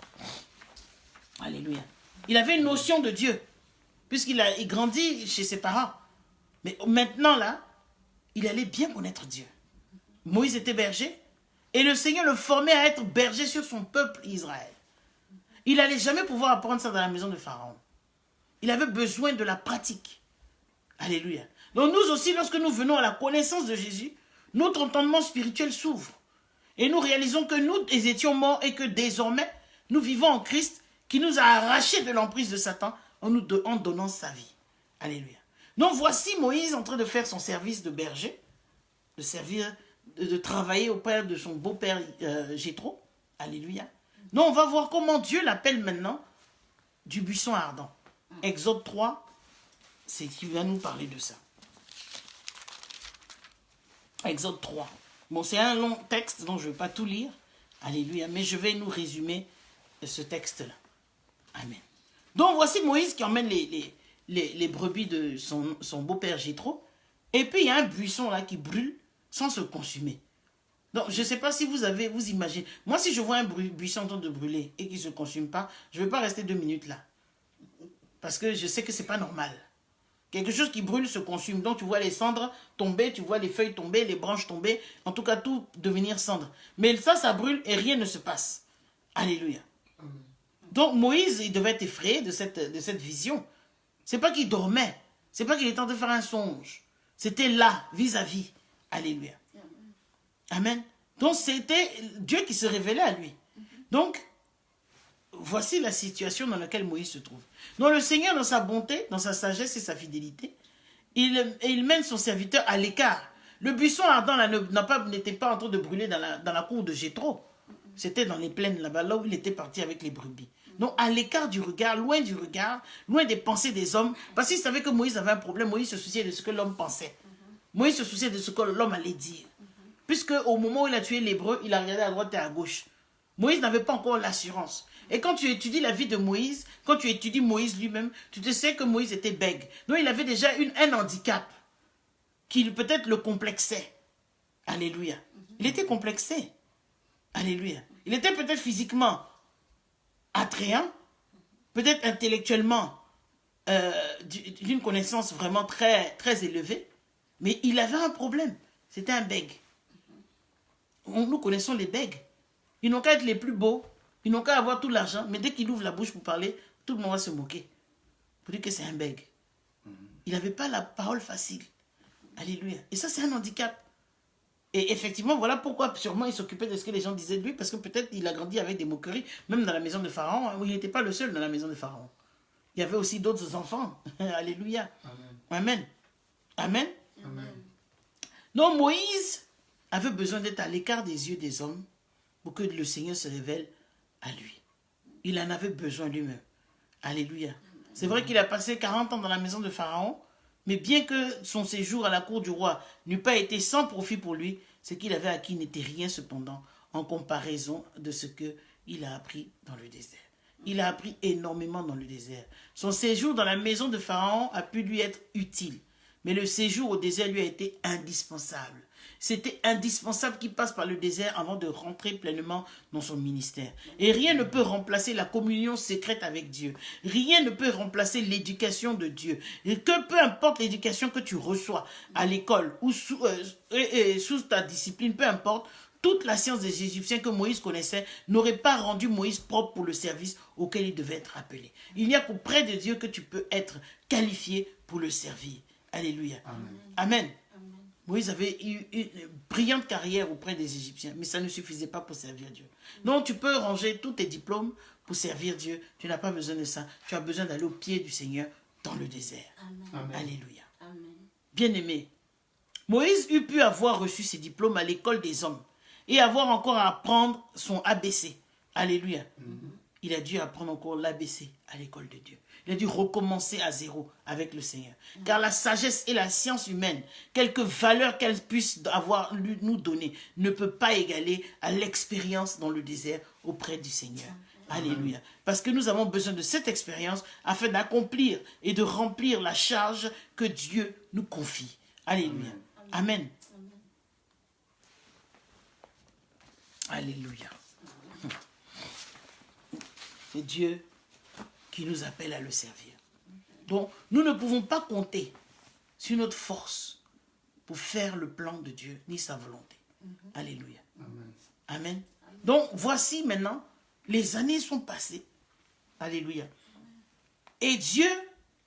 Alléluia. Il avait une notion de Dieu, puisqu'il grandit chez ses parents. Mais maintenant là, il allait bien connaître Dieu. Moïse était berger, et le Seigneur le formait à être berger sur son peuple Israël. Il n'allait jamais pouvoir apprendre ça dans la maison de Pharaon. Il avait besoin de la pratique. Alléluia. Donc nous aussi, lorsque nous venons à la connaissance de Jésus, notre entendement spirituel s'ouvre. Et nous réalisons que nous étions morts et que désormais, nous vivons en Christ qui nous a arrachés de l'emprise de Satan en donnant sa vie. Alléluia. Donc voici Moïse en train de faire son service de berger, de travailler auprès de son beau-père Jéthro. Alléluia. Donc on va voir comment Dieu l'appelle maintenant du buisson ardent. Exode 3, c'est qui va nous parler de ça. Exode 3. Bon, c'est un long texte, donc je ne vais pas tout lire. Alléluia. Mais je vais nous résumer ce texte-là. Amen. Donc voici Moïse qui emmène les brebis de son beau-père Jéthro. Et puis il y a un buisson là qui brûle sans se consumer. Donc je ne sais pas si vous imaginez. Moi, si je vois un buisson en train de brûler et qui ne se consume pas, je ne vais pas rester 2 minutes là. Parce que je sais que ce n'est pas normal. Quelque chose qui brûle se consume. Donc tu vois les cendres tomber, tu vois les feuilles tomber, les branches tomber. En tout cas, tout devenir cendre. Mais ça brûle et rien ne se passe. Alléluia. Donc Moïse, il devait être effrayé de cette vision. C'est pas qu'il dormait. C'est pas qu'il était en train de faire un songe. C'était là, vis-à-vis. Alléluia. Amen. Donc c'était Dieu qui se révélait à lui. Donc, voici la situation dans laquelle Moïse se trouve. Donc le Seigneur, dans sa bonté, dans sa sagesse et sa fidélité, il mène son serviteur à l'écart. Le buisson ardent n'était pas en train de brûler dans la cour de Jéthro. C'était dans les plaines là-bas, là où il était parti avec les brebis. Donc à l'écart du regard, loin des pensées des hommes, parce qu'il savait que Moïse avait un problème. Moïse se souciait de ce que l'homme pensait. Moïse se souciait de ce que l'homme allait dire. Puisque au moment où il a tué l'Hébreu, il a regardé à droite et à gauche. Moïse n'avait pas encore l'assurance. Et quand tu étudies la vie de Moïse, quand tu étudies Moïse lui-même, tu te sais que Moïse était bègue. Donc il avait déjà un handicap qui peut-être le complexait. Alléluia. Il était complexé. Alléluia. Il était peut-être physiquement attrayant, peut-être intellectuellement d'une connaissance vraiment très, très élevée, mais il avait un problème. C'était un bègue. Nous connaissons les bègues. Ils n'ont qu'à être les plus beaux, ils n'ont qu'à avoir tout l'argent, mais dès qu'ils ouvrent la bouche pour parler, tout le monde va se moquer. Pour dire que c'est un bègue. Il n'avait pas la parole facile. Alléluia. Et ça, c'est un handicap. Et effectivement, voilà pourquoi sûrement il s'occupait de ce que les gens disaient de lui, parce que peut-être il a grandi avec des moqueries, même dans la maison de Pharaon, où il n'était pas le seul dans la maison de Pharaon. Il y avait aussi d'autres enfants. Alléluia. Amen. Amen. Amen. Donc Moïse avait besoin d'être à l'écart des yeux des hommes pour que le Seigneur se révèle à lui. Il en avait besoin lui-même. Alléluia. C'est vrai qu'il a passé 40 ans dans la maison de Pharaon, mais bien que son séjour à la cour du roi n'eût pas été sans profit pour lui, ce qu'il avait acquis n'était rien cependant en comparaison de ce qu'il a appris dans le désert. Il a appris énormément dans le désert. Son séjour dans la maison de Pharaon a pu lui être utile, mais le séjour au désert lui a été indispensable. C'était indispensable qu'il passe par le désert avant de rentrer pleinement dans son ministère. Et rien ne peut remplacer la communion secrète avec Dieu. Rien ne peut remplacer l'éducation de Dieu. Et que peu importe l'éducation que tu reçois à l'école ou sous ta discipline, peu importe, toute la science des Égyptiens que Moïse connaissait n'aurait pas rendu Moïse propre pour le service auquel il devait être appelé. Il n'y a qu'auprès de Dieu que tu peux être qualifié pour le servir. Alléluia. Amen. Amen. Moïse avait eu une brillante carrière auprès des Égyptiens, mais ça ne suffisait pas pour servir Dieu. Donc tu peux ranger tous tes diplômes pour servir Dieu. Tu n'as pas besoin de ça. Tu as besoin d'aller au pied du Seigneur dans le désert. Amen. Alléluia. Amen. Bien-aimé, Moïse eût pu avoir reçu ses diplômes à l'école des hommes et avoir encore à apprendre son ABC. Alléluia. Il a dû apprendre encore l'ABC à l'école de Dieu. Il a dû recommencer à zéro avec le Seigneur. Car la sagesse et la science humaine, quelque valeur qu'elles puissent nous donner, ne peut pas égaler à l'expérience dans le désert auprès du Seigneur. Alléluia. Parce que nous avons besoin de cette expérience afin d'accomplir et de remplir la charge que Dieu nous confie. Alléluia. Amen. Alléluia. C'est Dieu qui nous appelle à le servir. Donc, nous ne pouvons pas compter sur notre force pour faire le plan de Dieu, ni sa volonté. Alléluia. Amen. Amen. Donc, voici maintenant, les années sont passées. Alléluia. Et Dieu,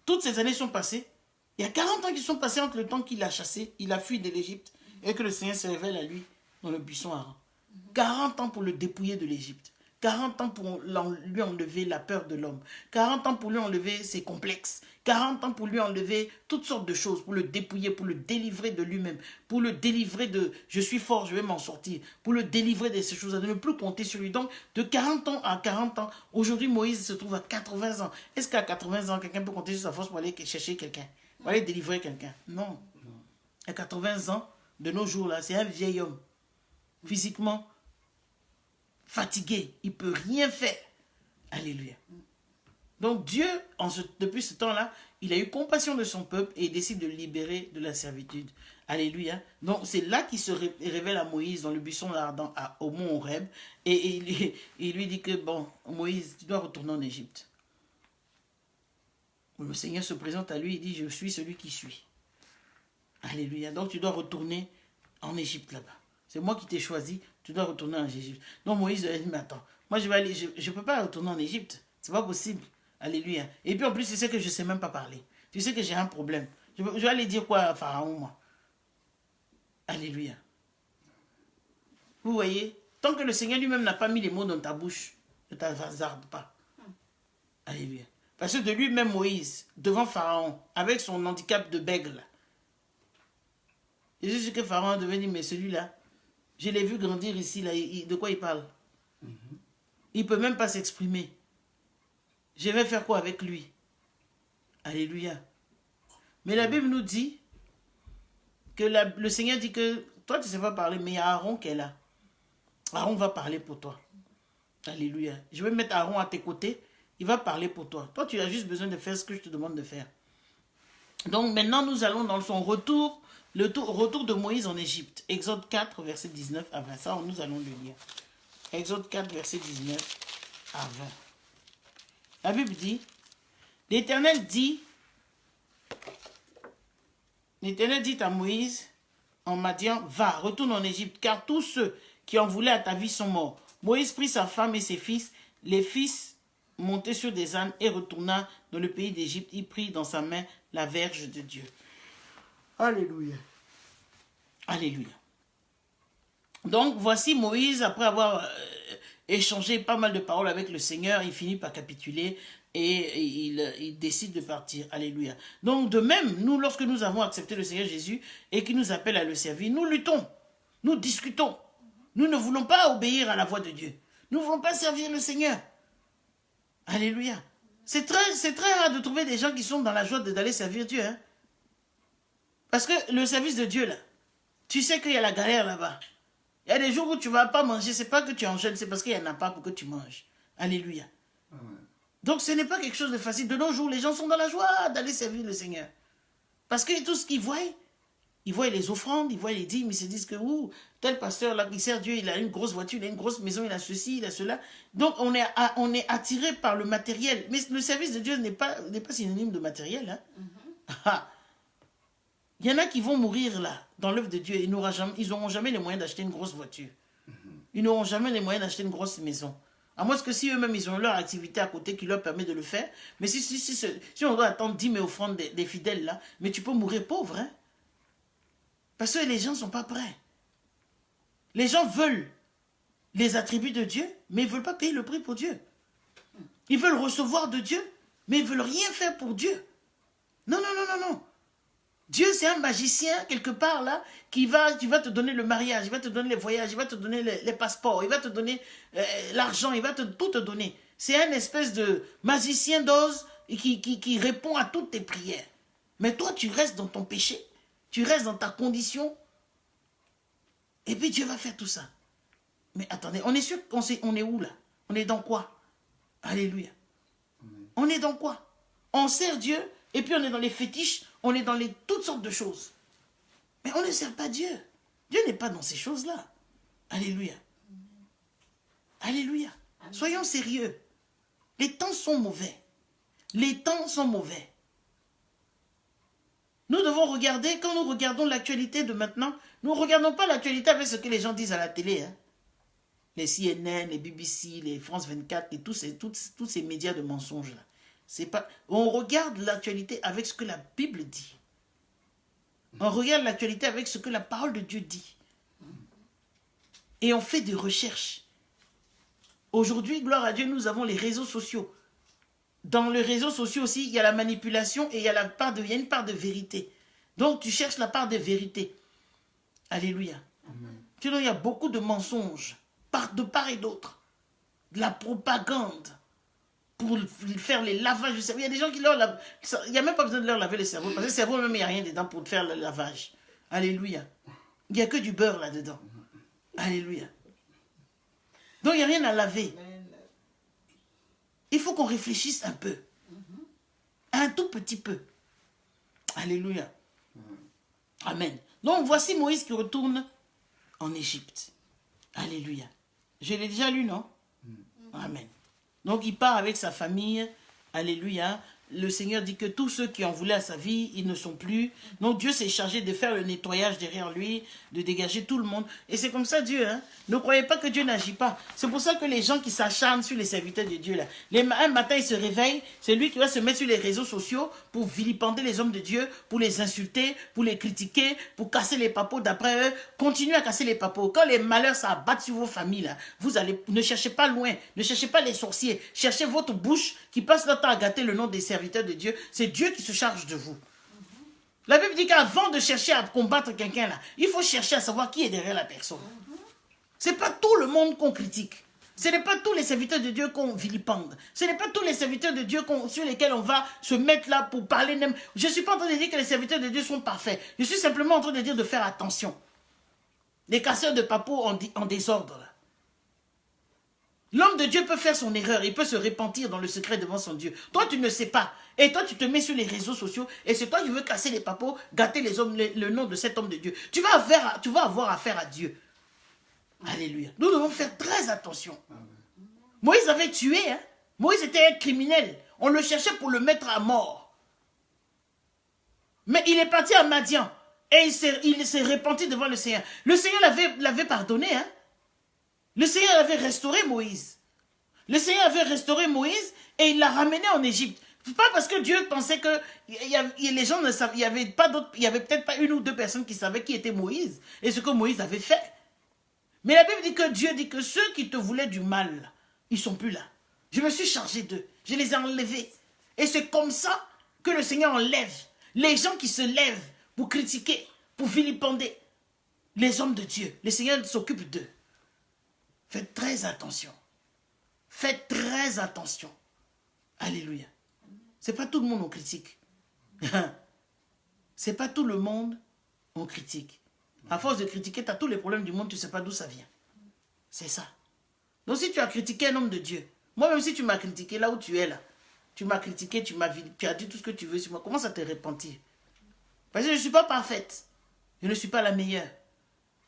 toutes ces années sont passées. Il y a 40 ans qui sont passés entre le temps qu'il a chassé, il a fui de l'Égypte, et que le Seigneur se révèle à lui dans le buisson ardent. 40 ans pour le dépouiller de l'Égypte. 40 ans pour lui enlever la peur de l'homme. 40 ans pour lui enlever ses complexes. 40 ans pour lui enlever toutes sortes de choses, pour le dépouiller, pour le délivrer de lui-même, pour le délivrer de « je suis fort, je vais m'en sortir », pour le délivrer de ces choses, de ne plus compter sur lui. Donc, de 40 ans à 40 ans, aujourd'hui, Moïse se trouve à 80 ans. Est-ce qu'à 80 ans, quelqu'un peut compter sur sa force pour aller chercher quelqu'un, pour aller délivrer quelqu'un? Non. À 80 ans, de nos jours, là, c'est un vieil homme. Physiquement, fatigué, il ne peut rien faire. Alléluia. Donc Dieu, depuis ce temps-là, il a eu compassion de son peuple et il décide de le libérer de la servitude. Alléluia. Donc c'est là qu'il se révèle à Moïse dans le buisson ardent au mont Horeb. Et il lui dit que, bon, Moïse, tu dois retourner en Égypte. Le Seigneur se présente à lui et dit, je suis celui qui suis. Alléluia. Donc tu dois retourner en Égypte là-bas. C'est moi qui t'ai choisi, tu dois retourner en Égypte. Donc Moïse a dit, mais attends, moi je vais aller, je ne peux pas retourner en Égypte. C'est pas possible. Alléluia. Et puis en plus, tu sais que je ne sais même pas parler. Tu sais que j'ai un problème. Je vais aller dire quoi à Pharaon, moi? Alléluia. Vous voyez, tant que le Seigneur lui-même n'a pas mis les mots dans ta bouche, ne t'hazarde pas. Alléluia. Parce que de lui-même Moïse, devant Pharaon, avec son handicap de bègle, et c'est ce que Pharaon devait dire, mais celui-là, je l'ai vu grandir ici, là, de quoi il parle? Il ne peut même pas s'exprimer. Je vais faire quoi avec lui? Alléluia. Mais la Bible nous dit que le Seigneur dit que toi, tu ne sais pas parler, mais il y a Aaron qui est là. Aaron va parler pour toi. Alléluia. Je vais mettre Aaron à tes côtés. Il va parler pour toi. Toi, tu as juste besoin de faire ce que je te demande de faire. Donc maintenant, nous allons dans son retour, retour de Moïse en Égypte. Exode 4, verset 19 à 20. Ça, nous allons le lire. Exode 4, verset 19 à 20. La Bible dit, l'Éternel dit à Moïse, en Madian, va, retourne en Égypte, car tous ceux qui en voulaient à ta vie sont morts. Moïse prit sa femme et ses fils, les fils montés sur des ânes et retourna dans le pays d'Égypte. Il prit dans sa main la verge de Dieu. Alléluia. Alléluia. Donc, voici Moïse, après avoir échangé pas mal de paroles avec le Seigneur, il finit par capituler et il décide de partir. Alléluia. Donc, de même, nous, lorsque nous avons accepté le Seigneur Jésus et qu'il nous appelle à le servir, nous luttons, nous discutons. Nous ne voulons pas obéir à la voix de Dieu. Nous ne voulons pas servir le Seigneur. Alléluia. C'est très rare de trouver des gens qui sont dans la joie d'aller servir Dieu. Hein? Parce que le service de Dieu, là, tu sais qu'il y a la galère là-bas. Il y a des jours où tu ne vas pas manger, ce n'est pas que tu es en jeûne, c'est parce qu'il n'y en a pas pour que tu manges. Alléluia. Donc ce n'est pas quelque chose de facile. De nos jours, les gens sont dans la joie d'aller servir le Seigneur. Parce que tout ce qu'ils voient, ils voient les offrandes, ils voient les dîmes, ils se disent que tel pasteur là qui sert Dieu, il a une grosse voiture, il a une grosse maison, il a ceci, il a cela. Donc on est attiré par le matériel. Mais le service de Dieu n'est pas synonyme de matériel. Hein? Il y en a qui vont mourir là, dans l'œuvre de Dieu, ils n'auront jamais les moyens d'acheter une grosse voiture. Ils n'auront jamais les moyens d'acheter une grosse maison. À moins que si eux-mêmes, ils ont leur activité à côté qui leur permet de le faire. Mais si on doit attendre 10 000 offrandes des fidèles là, mais tu peux mourir pauvre. Hein? Parce que les gens ne sont pas prêts. Les gens veulent les attributs de Dieu, mais ils ne veulent pas payer le prix pour Dieu. Ils veulent recevoir de Dieu, mais ils ne veulent rien faire pour Dieu. Non, non, non, non, non. Dieu, c'est un magicien, quelque part, là, qui va te donner le mariage, il va te donner les voyages, il va te donner les passeports, il va te donner l'argent, il va tout te donner. C'est un espèce de magicien d'Oz qui répond à toutes tes prières. Mais toi, tu restes dans ton péché, tu restes dans ta condition, et puis Dieu va faire tout ça. Mais attendez, on est sûr qu'on est où, là? On est dans quoi? Alléluia. On est dans quoi? On sert Dieu, et puis on est dans les fétiches, on est dans toutes sortes de choses. Mais on ne sert pas Dieu. Dieu n'est pas dans ces choses-là. Alléluia. Alléluia. Soyons sérieux. Les temps sont mauvais. Les temps sont mauvais. Nous devons regarder, quand nous regardons l'actualité de maintenant, nous ne regardons pas l'actualité avec ce que les gens disent à la télé. Hein. Les CNN, les BBC, les France 24, et tous ces médias de mensonges-là. On regarde l'actualité avec ce que la Bible dit. On regarde l'actualité avec ce que la parole de Dieu dit. Et on fait des recherches. Aujourd'hui, gloire à Dieu, nous avons les réseaux sociaux. Dans les réseaux sociaux aussi, il y a la manipulation et il y a une part de vérité. Donc, tu cherches la part de vérité. Alléluia. Sinon, il y a beaucoup de mensonges, de part et d'autre. De la propagande. Pour faire les lavages du cerveau. Il y a des gens qui leur lavent. Il n'y a même pas besoin de leur laver le cerveau. Parce que le cerveau, même, il n'y a rien dedans pour faire le lavage. Alléluia. Il n'y a que du beurre là-dedans. Alléluia. Donc, il n'y a rien à laver. Il faut qu'on réfléchisse un peu. Un tout petit peu. Alléluia. Amen. Donc, voici Moïse qui retourne en Égypte. Alléluia. Je l'ai déjà lu, non? Amen. Donc, il part avec sa famille, alléluia, le Seigneur dit que tous ceux qui en voulaient à sa vie, ils ne sont plus. Donc Dieu s'est chargé de faire le nettoyage derrière lui, de dégager tout le monde. Et c'est comme ça Dieu. Hein? Ne croyez pas que Dieu n'agit pas. C'est pour ça que les gens qui s'acharnent sur les serviteurs de Dieu, là, un matin ils se réveillent, c'est lui qui va se mettre sur les réseaux sociaux pour vilipender les hommes de Dieu, pour les insulter, pour les critiquer, pour casser les papos d'après eux. Continuez à casser les papos. Quand les malheurs s'abattent sur vos familles, là, ne cherchez pas loin, ne cherchez pas les sorciers, cherchez votre bouche qui passe leur temps à gâter le nom des serviteurs de Dieu. C'est Dieu qui se charge de vous. La Bible dit qu'avant de chercher à combattre quelqu'un là, il faut chercher à savoir qui est derrière la personne. C'est pas tout le monde qu'on critique. Ce n'est pas tous les serviteurs de Dieu qu'on vilipende. Ce n'est pas tous les serviteurs de Dieu sur lesquels on va se mettre là pour parler. Je ne suis pas en train de dire que les serviteurs de Dieu sont parfaits. Je suis simplement en train de dire de faire attention. Les casseurs de papos en désordre là. L'homme de Dieu peut faire son erreur, il peut se repentir dans le secret devant son Dieu. Toi, tu ne sais pas. Et toi, tu te mets sur les réseaux sociaux et c'est toi qui veux casser les papos, gâter les hommes, le nom de cet homme de Dieu. Tu vas avoir affaire à Dieu. Alléluia. Nous devons faire très attention. Moïse avait tué. Hein? Moïse était un criminel. On le cherchait pour le mettre à mort. Mais il est parti à Madian et il s'est repenti devant le Seigneur. Le Seigneur l'avait pardonné. Hein? Le Seigneur avait restauré Moïse. Le Seigneur avait restauré Moïse et il l'a ramené en Égypte. Pas parce que Dieu pensait que les gens ne savaient, il y avait peut-être pas une ou deux personnes qui savaient qui était Moïse et ce que Moïse avait fait. Mais la Bible dit que Dieu dit que ceux qui te voulaient du mal, ils sont plus là. Je me suis chargé d'eux. Je les ai enlevés. Et c'est comme ça que le Seigneur enlève les gens qui se lèvent pour critiquer, pour vilipender les hommes de Dieu. Le Seigneur s'occupe d'eux. Faites très attention. Faites très attention. Alléluia. C'est pas tout le monde on critique. C'est pas tout le monde on critique. À force de critiquer, tu as tous les problèmes du monde, tu ne sais pas d'où ça vient. C'est ça. Donc si tu as critiqué un homme de Dieu, moi-même si tu m'as critiqué là où tu es là, tu m'as critiqué, tu as dit tout ce que tu veux sur moi, commence à te repentir. Parce que je ne suis pas parfaite. Je ne suis pas la meilleure.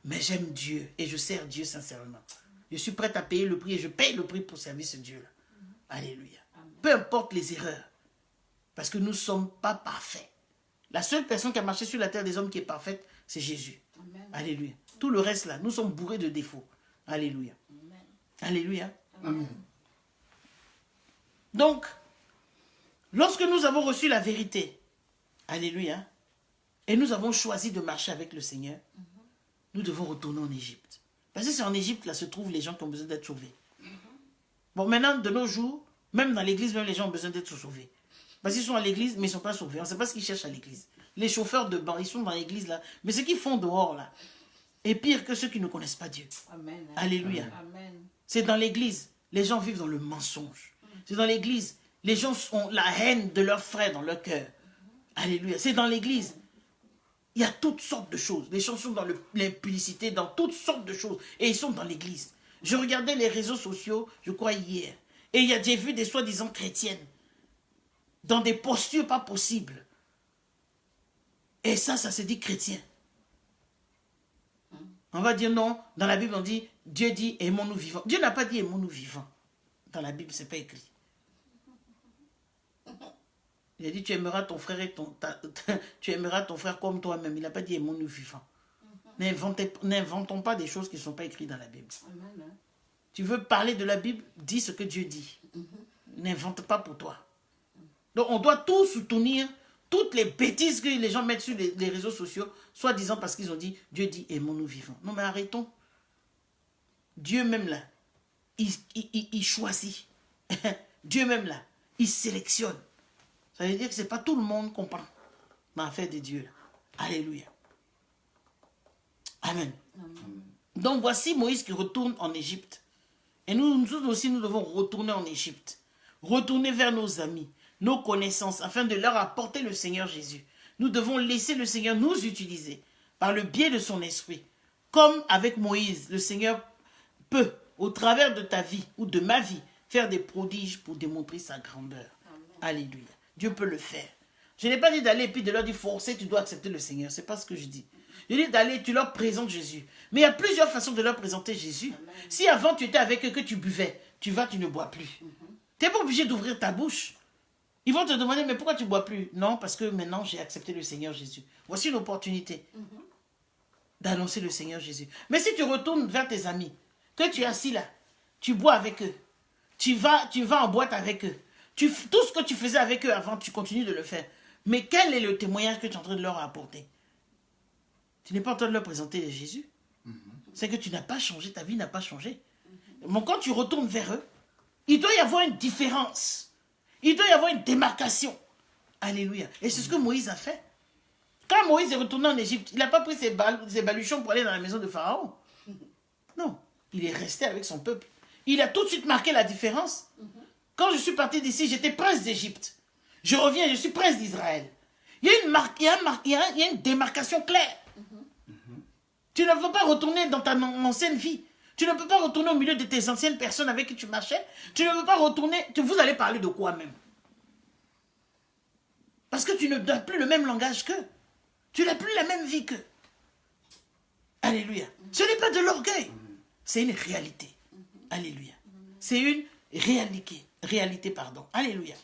Mais j'aime Dieu et je sers Dieu sincèrement. Je suis prête à payer le prix et je paye le prix pour servir ce Dieu-là. Alléluia. Peu importe les erreurs. Parce que nous ne sommes pas parfaits. La seule personne qui a marché sur la terre des hommes qui est parfaite, c'est Jésus. Amen. Alléluia. Tout le reste là, nous sommes bourrés de défauts. Alléluia. Amen. Alléluia. Amen. Donc, lorsque nous avons reçu la vérité, alléluia, et nous avons choisi de marcher avec le Seigneur, nous devons retourner en Égypte. Parce que c'est en Égypte, là, se trouvent les gens qui ont besoin d'être sauvés. Bon, maintenant, de nos jours, même dans l'église, même les gens ont besoin d'être sauvés. Parce qu'ils sont à l'église, mais ils ne sont pas sauvés. On ne sait pas ce qu'ils cherchent à l'église. Les chauffeurs de banc, ils sont dans l'église, là. Mais ce qu'ils font dehors, là, est pire que ceux qui ne connaissent pas Dieu. Amen. Alléluia. C'est dans l'église, les gens vivent dans le mensonge. C'est dans l'église, les gens ont la haine de leurs frères dans leur cœur. Alléluia. C'est dans l'église. Il y a toutes sortes de choses. Les gens sont dans l'impudicité, dans toutes sortes de choses. Et ils sont dans l'église. Je regardais les réseaux sociaux, je crois hier. Et j'ai vu des soi-disant chrétiennes dans des postures pas possibles. Et ça se dit chrétien. On va dire non. Dans la Bible, on dit, Dieu dit, aimons-nous vivants. Dieu n'a pas dit, aimons-nous vivants. Dans la Bible, ce n'est pas écrit. Il a dit, tu aimeras ton frère tu aimeras ton frère comme toi-même. Il n'a pas dit, aimons-nous vivants. N'inventons pas des choses qui ne sont pas écrites dans la Bible. Amen. Tu veux parler de la Bible, dis ce que Dieu dit. N'invente pas pour toi. Donc on doit tout soutenir, toutes les bêtises que les gens mettent sur les réseaux sociaux, soi-disant parce qu'ils ont dit, Dieu dit, aimons-nous vivants. Non mais arrêtons. Dieu même là, il choisit. Dieu même là, il sélectionne. Ça veut dire que ce n'est pas tout le monde qui comprend dans l'affaire de Dieu. Là. Alléluia. Amen. Amen. Donc voici Moïse qui retourne en Égypte. Et nous aussi, nous devons retourner en Égypte. Retourner vers nos amis, nos connaissances, afin de leur apporter le Seigneur Jésus. Nous devons laisser le Seigneur nous utiliser par le biais de son esprit. Comme avec Moïse, le Seigneur peut, au travers de ta vie ou de ma vie, faire des prodiges pour démontrer sa grandeur. Amen. Alléluia. Dieu peut le faire. Je n'ai pas dit d'aller et puis de leur dire forcer, tu dois accepter le Seigneur. Ce n'est pas ce que je dis. Je dis d'aller, tu leur présentes Jésus. Mais il y a plusieurs façons de leur présenter Jésus. Amen. Si avant tu étais avec eux que tu buvais, tu ne bois plus. Tu n'es pas obligé d'ouvrir ta bouche. Ils vont te demander, mais pourquoi tu ne bois plus? Non, parce que maintenant, j'ai accepté le Seigneur Jésus. Voici une opportunité d'annoncer le Seigneur Jésus. Mais si tu retournes vers tes amis, que tu es assis là, tu bois avec eux, tu vas en boîte avec eux, tout ce que tu faisais avec eux avant, tu continues de le faire. Mais quel est le témoignage que tu es en train de leur apporter? Tu n'es pas en train de leur présenter Jésus. C'est que tu n'as pas changé, ta vie n'a pas changé. Donc quand tu retournes vers eux, il doit y avoir une différence. Il doit y avoir une démarcation. Alléluia. Et c'est ce que Moïse a fait. Quand Moïse est retourné en Égypte, il n'a pas pris ses baluchons pour aller dans la maison de Pharaon. Non, il est resté avec son peuple. Il a tout de suite marqué la différence. Quand je suis parti d'ici, j'étais prince d'Égypte. Je reviens, je suis prince d'Israël. Il y a une démarcation claire. Tu ne peux pas retourner dans ta ancienne vie. Tu ne peux pas retourner au milieu de tes anciennes personnes avec qui tu marchais. Tu ne peux pas retourner... Vous allez parler de quoi même? Parce que tu n'as plus le même langage qu'eux. Tu n'as plus la même vie qu'eux. Alléluia. Ce n'est pas de l'orgueil. C'est une réalité. Alléluia. C'est une réalité. Alléluia.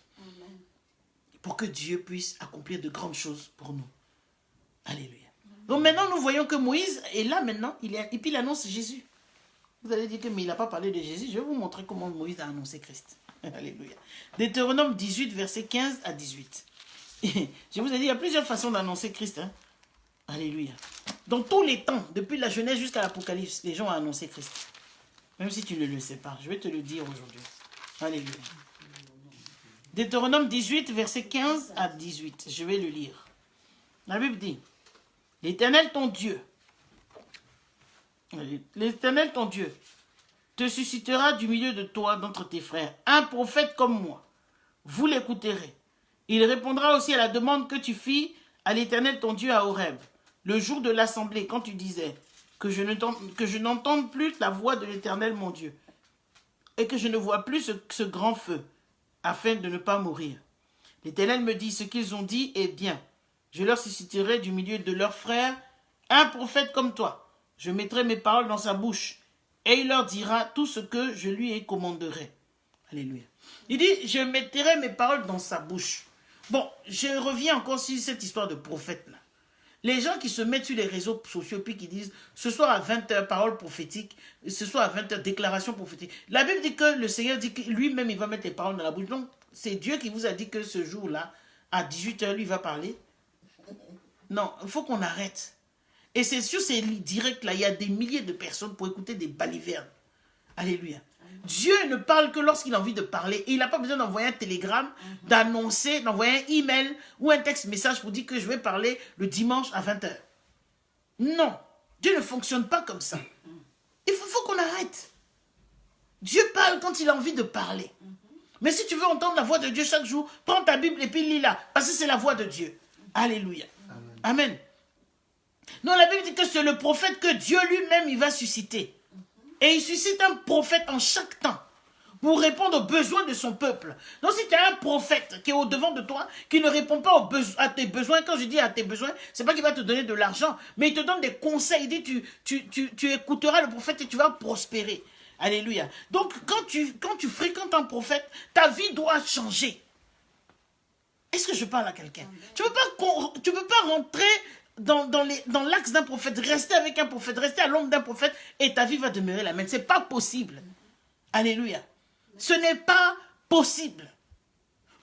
Pour que Dieu puisse accomplir de grandes choses pour nous. Alléluia. Donc maintenant, nous voyons que Moïse est là maintenant. Et puis il annonce Jésus. Vous allez dire que mais il n'a pas parlé de Jésus. Je vais vous montrer comment Moïse a annoncé Christ. Alléluia. Deutéronome 18, versets 15 à 18. Je vous ai dit, il y a plusieurs façons d'annoncer Christ. Hein? Alléluia. Dans tous les temps, depuis la Genèse jusqu'à l'Apocalypse, les gens ont annoncé Christ. Même si tu ne le sais pas, je vais te le dire aujourd'hui. Alléluia. Deutéronome 18, versets 15 à 18. Je vais le lire. La Bible dit, l'Éternel ton Dieu, te suscitera du milieu de toi, d'entre tes frères, un prophète comme moi. Vous l'écouterez. Il répondra aussi à la demande que tu fis à l'Éternel ton Dieu à Horeb, le jour de l'assemblée, quand tu disais que je n'entende plus la voix de l'Éternel mon Dieu, et que je ne vois plus ce grand feu, afin de ne pas mourir. L'Éternel me dit, ce qu'ils ont dit est bien. Je leur susciterai du milieu de leurs frères un prophète comme toi. Je mettrai mes paroles dans sa bouche, et il leur dira tout ce que je lui commanderai. Alléluia. Il dit, je mettrai mes paroles dans sa bouche. Bon, je reviens encore sur cette histoire de prophète-là. Les gens qui se mettent sur les réseaux sociaux puis qui disent, ce soir à 20h, parole prophétique, ce soir à 20h, déclaration prophétique. La Bible dit que le Seigneur dit que lui-même, il va mettre les paroles dans la bouche. Donc, c'est Dieu qui vous a dit que ce jour-là, à 18h, lui va parler. Non, il faut qu'on arrête. Et c'est sur ces directs-là, il y a des milliers de personnes pour écouter des balivernes. Alléluia. Dieu ne parle que lorsqu'il a envie de parler. Et il n'a pas besoin d'envoyer un télégramme, d'annoncer, d'envoyer un email ou un texte message pour dire que je vais parler le dimanche à 20h. Non, Dieu ne fonctionne pas comme ça. Il faut qu'on arrête. Dieu parle quand il a envie de parler. Mais si tu veux entendre la voix de Dieu chaque jour, prends ta Bible et puis lis-la. Parce que c'est la voix de Dieu. Alléluia. Amen. Non, la Bible dit que c'est le prophète que Dieu lui-même il va susciter. Et il suscite un prophète en chaque temps pour répondre aux besoins de son peuple. Donc si tu as un prophète qui est au-devant de toi, qui ne répond pas à tes besoins, quand je dis à tes besoins, c'est pas qu'il va te donner de l'argent, mais il te donne des conseils. Il dit tu écouteras le prophète et tu vas prospérer. Alléluia. Donc quand tu fréquentes un prophète, ta vie doit changer. Est-ce que je parle à quelqu'un? Tu ne peux pas rentrer dans l'axe d'un prophète, rester avec un prophète, rester à l'ombre d'un prophète et ta vie va demeurer la même. Ce n'est pas possible. Alléluia. Ce n'est pas possible.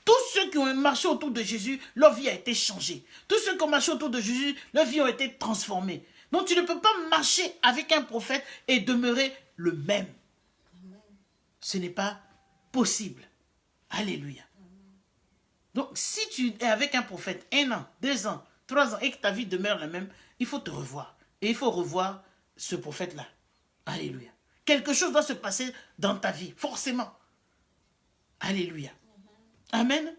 Tous ceux qui ont marché autour de Jésus, leur vie a été changée. Tous ceux qui ont marché autour de Jésus, leur vie a été transformée. Donc tu ne peux pas marcher avec un prophète et demeurer le même. Ce n'est pas possible. Alléluia. Donc si tu es avec un prophète 1 an, 2 ans, 3 ans et que ta vie demeure la même, il faut te revoir. Et il faut revoir ce prophète-là. Alléluia. Quelque chose doit se passer dans ta vie, forcément. Alléluia. Amen.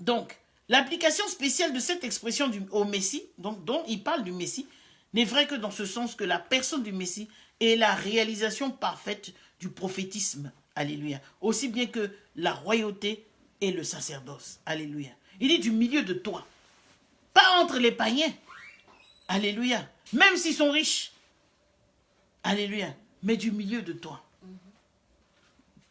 Donc, l'application spéciale de cette expression au Messie, dont il parle du Messie, n'est vraie que dans ce sens que la personne du Messie est la réalisation parfaite du prophétisme. Alléluia. Aussi bien que la royauté et le sacerdoce. Alléluia. Il dit du milieu de toi. Pas entre les païens. Alléluia. Même s'ils sont riches. Alléluia. Mais du milieu de toi.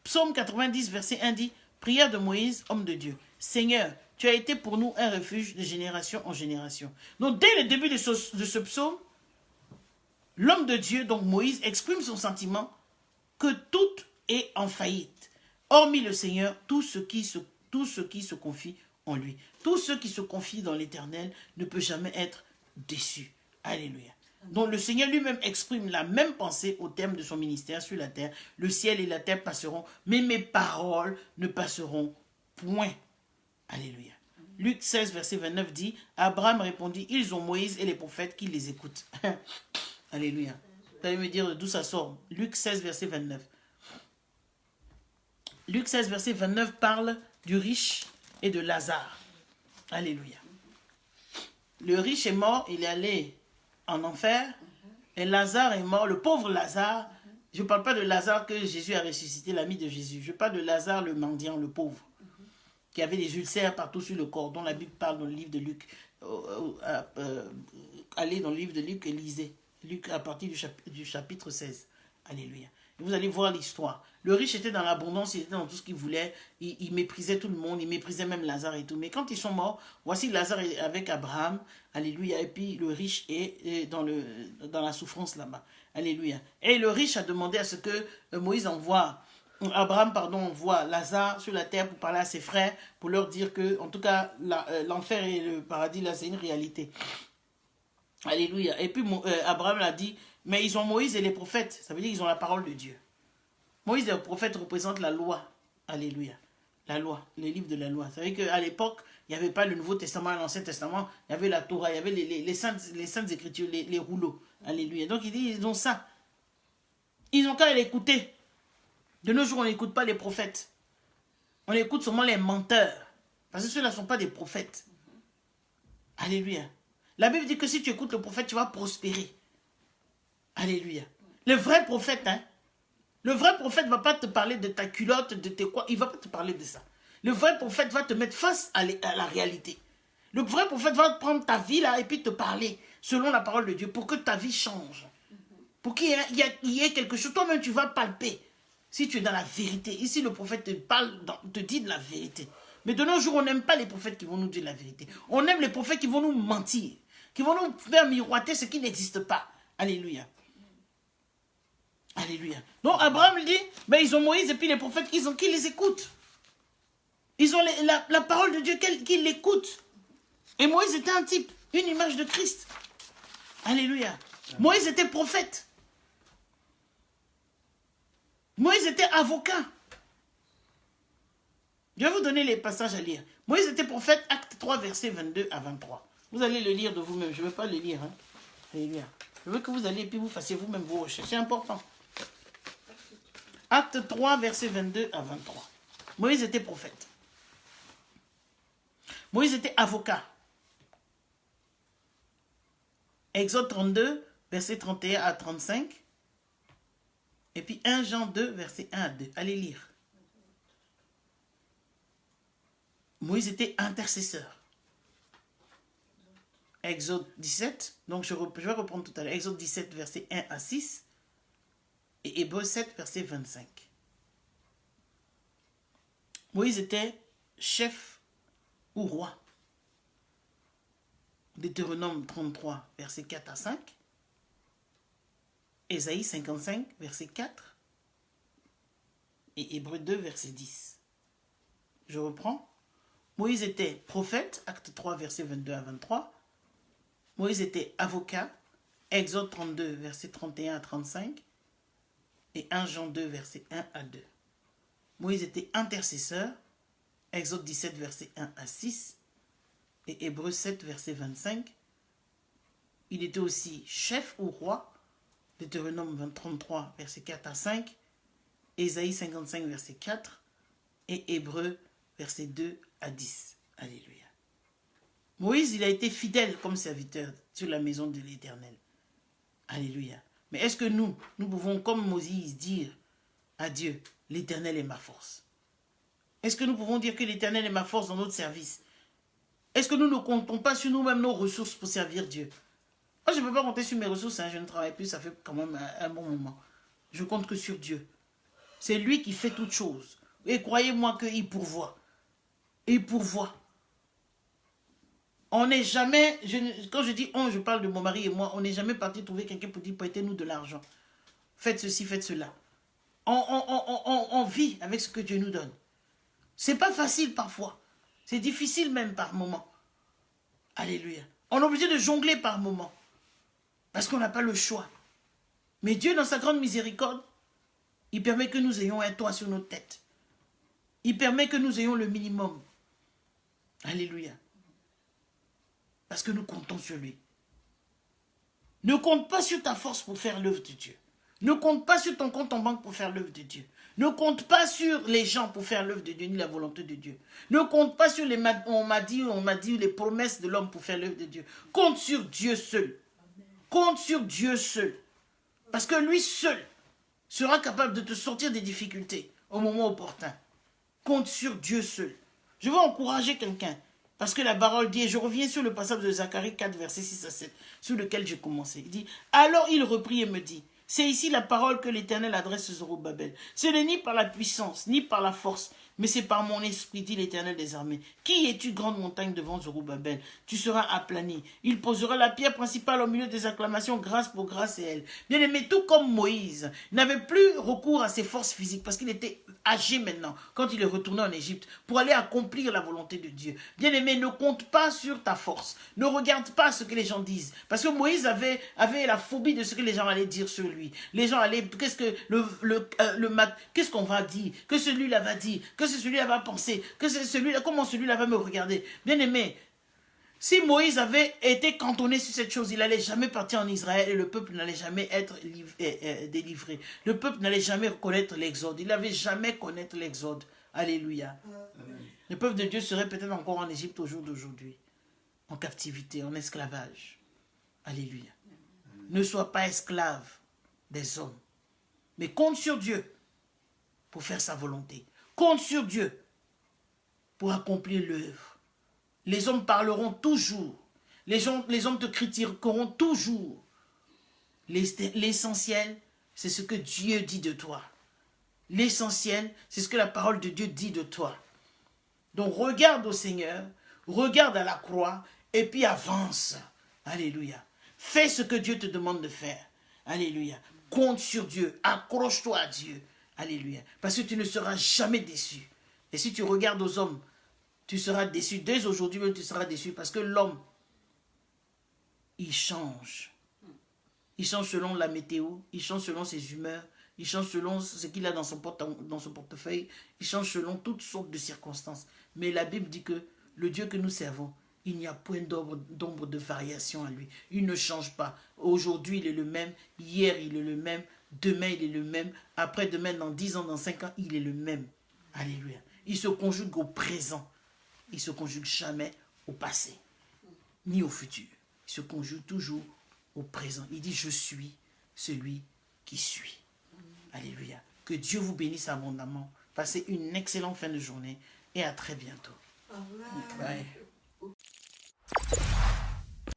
Psaume 90, verset 1 dit, Prière de Moïse, homme de Dieu. Seigneur, tu as été pour nous un refuge de génération en génération. Donc, dès le début de ce psaume, l'homme de Dieu, donc Moïse, exprime son sentiment que tout est en faillite. Hormis le Seigneur, tout ce qui se confie en lui. Tout ce qui se confie dans l'Éternel ne peut jamais être déçu. Alléluia. Donc le Seigneur lui-même exprime la même pensée au terme de son ministère sur la terre. Le ciel et la terre passeront, mais mes paroles ne passeront point. Alléluia. Luc 16, verset 29 dit, Abraham répondit, ils ont Moïse et les prophètes qui les écoutent. Alléluia. Vous allez me dire d'où ça sort. Luc 16, verset 29. Luc 16, verset 29 parle du riche et de Lazare. Alléluia. Le riche est mort, il est allé en enfer. Et Lazare est mort, le pauvre Lazare. Je ne parle pas de Lazare que Jésus a ressuscité, l'ami de Jésus. Je parle de Lazare, le mendiant, le pauvre, qui avait des ulcères partout sur le corps, dont la Bible parle dans le livre de Luc. Allez dans le livre de Luc et lisez. Luc à partir du chapitre 16. Alléluia. Et vous allez voir l'histoire. Le riche était dans l'abondance, il était dans tout ce qu'il voulait. Il méprisait tout le monde, il méprisait même Lazare et tout. Mais quand ils sont morts, voici Lazare avec Abraham. Alléluia. Et puis le riche est dans la souffrance là-bas. Alléluia. Et le riche a demandé à ce que Moïse Abraham envoie Lazare sur la terre pour parler à ses frères, pour leur dire que, en tout cas, l'enfer et le paradis, là, c'est une réalité. Alléluia. Et puis Abraham l'a dit, mais ils ont Moïse et les prophètes. Ça veut dire qu'ils ont la parole de Dieu. Moïse et les prophètes représentent la loi. Alléluia. La loi, les livres de la loi. Vous savez qu'à l'époque, il n'y avait pas le Nouveau Testament et l'Ancien Testament. Il y avait la Torah, il y avait les saintes Écritures, les rouleaux. Alléluia. Donc il dit, ils ont ça. Ils ont qu'à l'écouter. De nos jours, on n'écoute pas les prophètes. On écoute seulement les menteurs. Parce que ceux-là ne sont pas des prophètes. Alléluia. La Bible dit que si tu écoutes le prophète, tu vas prospérer. Alléluia. Le vrai prophète, le vrai prophète ne va pas te parler de ta culotte, de tes quoi. Il ne va pas te parler de ça. Le vrai prophète va te mettre face à la réalité. Le vrai prophète va prendre ta vie là et puis te parler selon la parole de Dieu pour que ta vie change. Pour qu'il y ait quelque chose. Toi-même, tu vas palper si tu es dans la vérité. Ici, le prophète te dit de la vérité. Mais de nos jours, on n'aime pas les prophètes qui vont nous dire la vérité. On aime les prophètes qui vont nous mentir, qui vont nous faire miroiter ce qui n'existe pas. Alléluia. Alléluia. Donc Abraham dit, ben, ils ont Moïse et puis les prophètes qui les écoutent. Ils ont la parole de Dieu qui l'écoutent. Et Moïse était un type, une image de Christ. Alléluia. Moïse était prophète. Moïse était avocat. Je vais vous donner les passages à lire. Moïse était prophète, acte 3, versets 22 à 23. Vous allez le lire de vous-même. Je ne vais pas le lire. Alléluia. Je veux que vous alliez et puis vous fassiez vous-même vos recherches. C'est important. Acte 3, versets 22 à 23. Moïse était prophète. Moïse était avocat. Exode 32, versets 31 à 35. Et puis 1 Jean 2, versets 1 à 2. Allez lire. Moïse était intercesseur. Exode 17, donc je vais reprendre tout à l'heure. Exode 17, versets 1 à 6. Et Hébreux 7, verset 25. Moïse était chef ou roi. Deutéronome 33, verset 4 à 5. Ésaïe 55, verset 4. Et Hébreux 2, verset 10. Je reprends. Moïse était prophète, acte 3, verset 22 à 23. Moïse était avocat, Exode 32, verset 31 à 35. Et 1 Jean 2, verset 1 à 2. Moïse était intercesseur, Exode 17, verset 1 à 6. Et Hébreux 7, verset 25. Il était aussi chef ou roi, Deutéronome 33, verset 4 à 5. Ésaïe 55, verset 4. Et Hébreux, verset 2 à 10. Alléluia. Moïse, il a été fidèle comme serviteur sur la maison de l'Éternel. Alléluia. Mais est-ce que nous pouvons, comme Moïse, dire à Dieu, l'Éternel est ma force? Est-ce que nous pouvons dire que l'Éternel est ma force dans notre service? Est-ce que nous ne comptons pas sur nous-mêmes nos ressources pour servir Dieu? Moi, je ne peux pas compter sur mes ressources, je ne travaille plus, ça fait quand même un bon moment. Je compte que sur Dieu. C'est lui qui fait toutes choses. Et croyez-moi qu'il pourvoit. Il pourvoit. On n'est jamais, quand je dis on, je parle de mon mari et moi, on n'est jamais parti trouver quelqu'un pour dire prêtez-nous de l'argent. Faites ceci, faites cela. On vit avec ce que Dieu nous donne. C'est pas facile parfois. C'est difficile même par moments. Alléluia. On est obligé de jongler par moments. Parce qu'on n'a pas le choix. Mais Dieu, dans sa grande miséricorde, il permet que nous ayons un toit sur nos têtes. Il permet que nous ayons le minimum. Alléluia. Parce que nous comptons sur lui. Ne compte pas sur ta force pour faire l'œuvre de Dieu. Ne compte pas sur ton compte en banque pour faire l'œuvre de Dieu. Ne compte pas sur les gens pour faire l'œuvre de Dieu, ni la volonté de Dieu. Ne compte pas sur les on m'a dit les promesses de l'homme pour faire l'œuvre de Dieu. Compte sur Dieu seul. Compte sur Dieu seul. Parce que lui seul sera capable de te sortir des difficultés au moment opportun. Compte sur Dieu seul. Je veux encourager quelqu'un. Parce que la parole dit, et je reviens sur le passage de Zacharie 4, verset 6 à 7, sur lequel j'ai commencé. Il dit, alors il reprit et me dit, c'est ici la parole que l'Éternel adresse à Zorobabel. Ce n'est ni par la puissance, ni par la force, mais c'est par mon esprit, dit l'Éternel des armées. Qui es-tu, grande montagne, devant Zorobabel? Tu seras aplani. Il posera la pierre principale au milieu des acclamations, grâce pour grâce et elle. Bien aimé, tout comme Moïse, n'avait plus recours à ses forces physiques, parce qu'il était âgé maintenant, quand il est retourné en Égypte, pour aller accomplir la volonté de Dieu. Bien aimé, ne compte pas sur ta force. Ne regarde pas ce que les gens disent. Parce que Moïse avait la phobie de ce que les gens allaient dire sur lui. Les gens allaient, qu'est-ce que qu'est-ce qu'on va dire? Que celui-là va dire? Que celui-là va penser? Que celui-là, comment celui-là va me regarder? Bien aimé, si Moïse avait été cantonné sur cette chose, il n'allait jamais partir en Israël et le peuple n'allait jamais être délivré. Le peuple n'allait jamais reconnaître l'exode. Il n'allait jamais connaître l'exode. Alléluia. Le peuple de Dieu serait peut-être encore en Égypte au jour d'aujourd'hui. En captivité, en esclavage. Alléluia. Ne sois pas esclave des hommes. Mais compte sur Dieu pour faire sa volonté. Compte sur Dieu pour accomplir l'œuvre. Les hommes parleront toujours. Les hommes te critiqueront toujours. L'essentiel, c'est ce que Dieu dit de toi. L'essentiel, c'est ce que la parole de Dieu dit de toi. Donc regarde au Seigneur, regarde à la croix, et puis avance. Alléluia. Fais ce que Dieu te demande de faire. Alléluia. Compte sur Dieu, accroche-toi à Dieu. Alléluia. Parce que tu ne seras jamais déçu. Et si tu regardes aux hommes, tu seras déçu. Dès aujourd'hui même, tu seras déçu. Parce que l'homme, il change. Il change selon la météo. Il change selon ses humeurs. Il change selon ce qu'il a dans son portefeuille. Il change selon toutes sortes de circonstances. Mais la Bible dit que le Dieu que nous servons, il n'y a point d'ombre de variation à lui. Il ne change pas. Aujourd'hui, il est le même. Hier, il est le même. Demain, il est le même. Après-demain, dans 10 ans, dans 5 ans, il est le même. Alléluia. Il se conjugue au présent. Il ne se conjugue jamais au passé, ni au futur. Il se conjugue toujours au présent. Il dit, je suis celui qui suis. Alléluia. Que Dieu vous bénisse abondamment. Passez une excellente fin de journée et à très bientôt. Bye.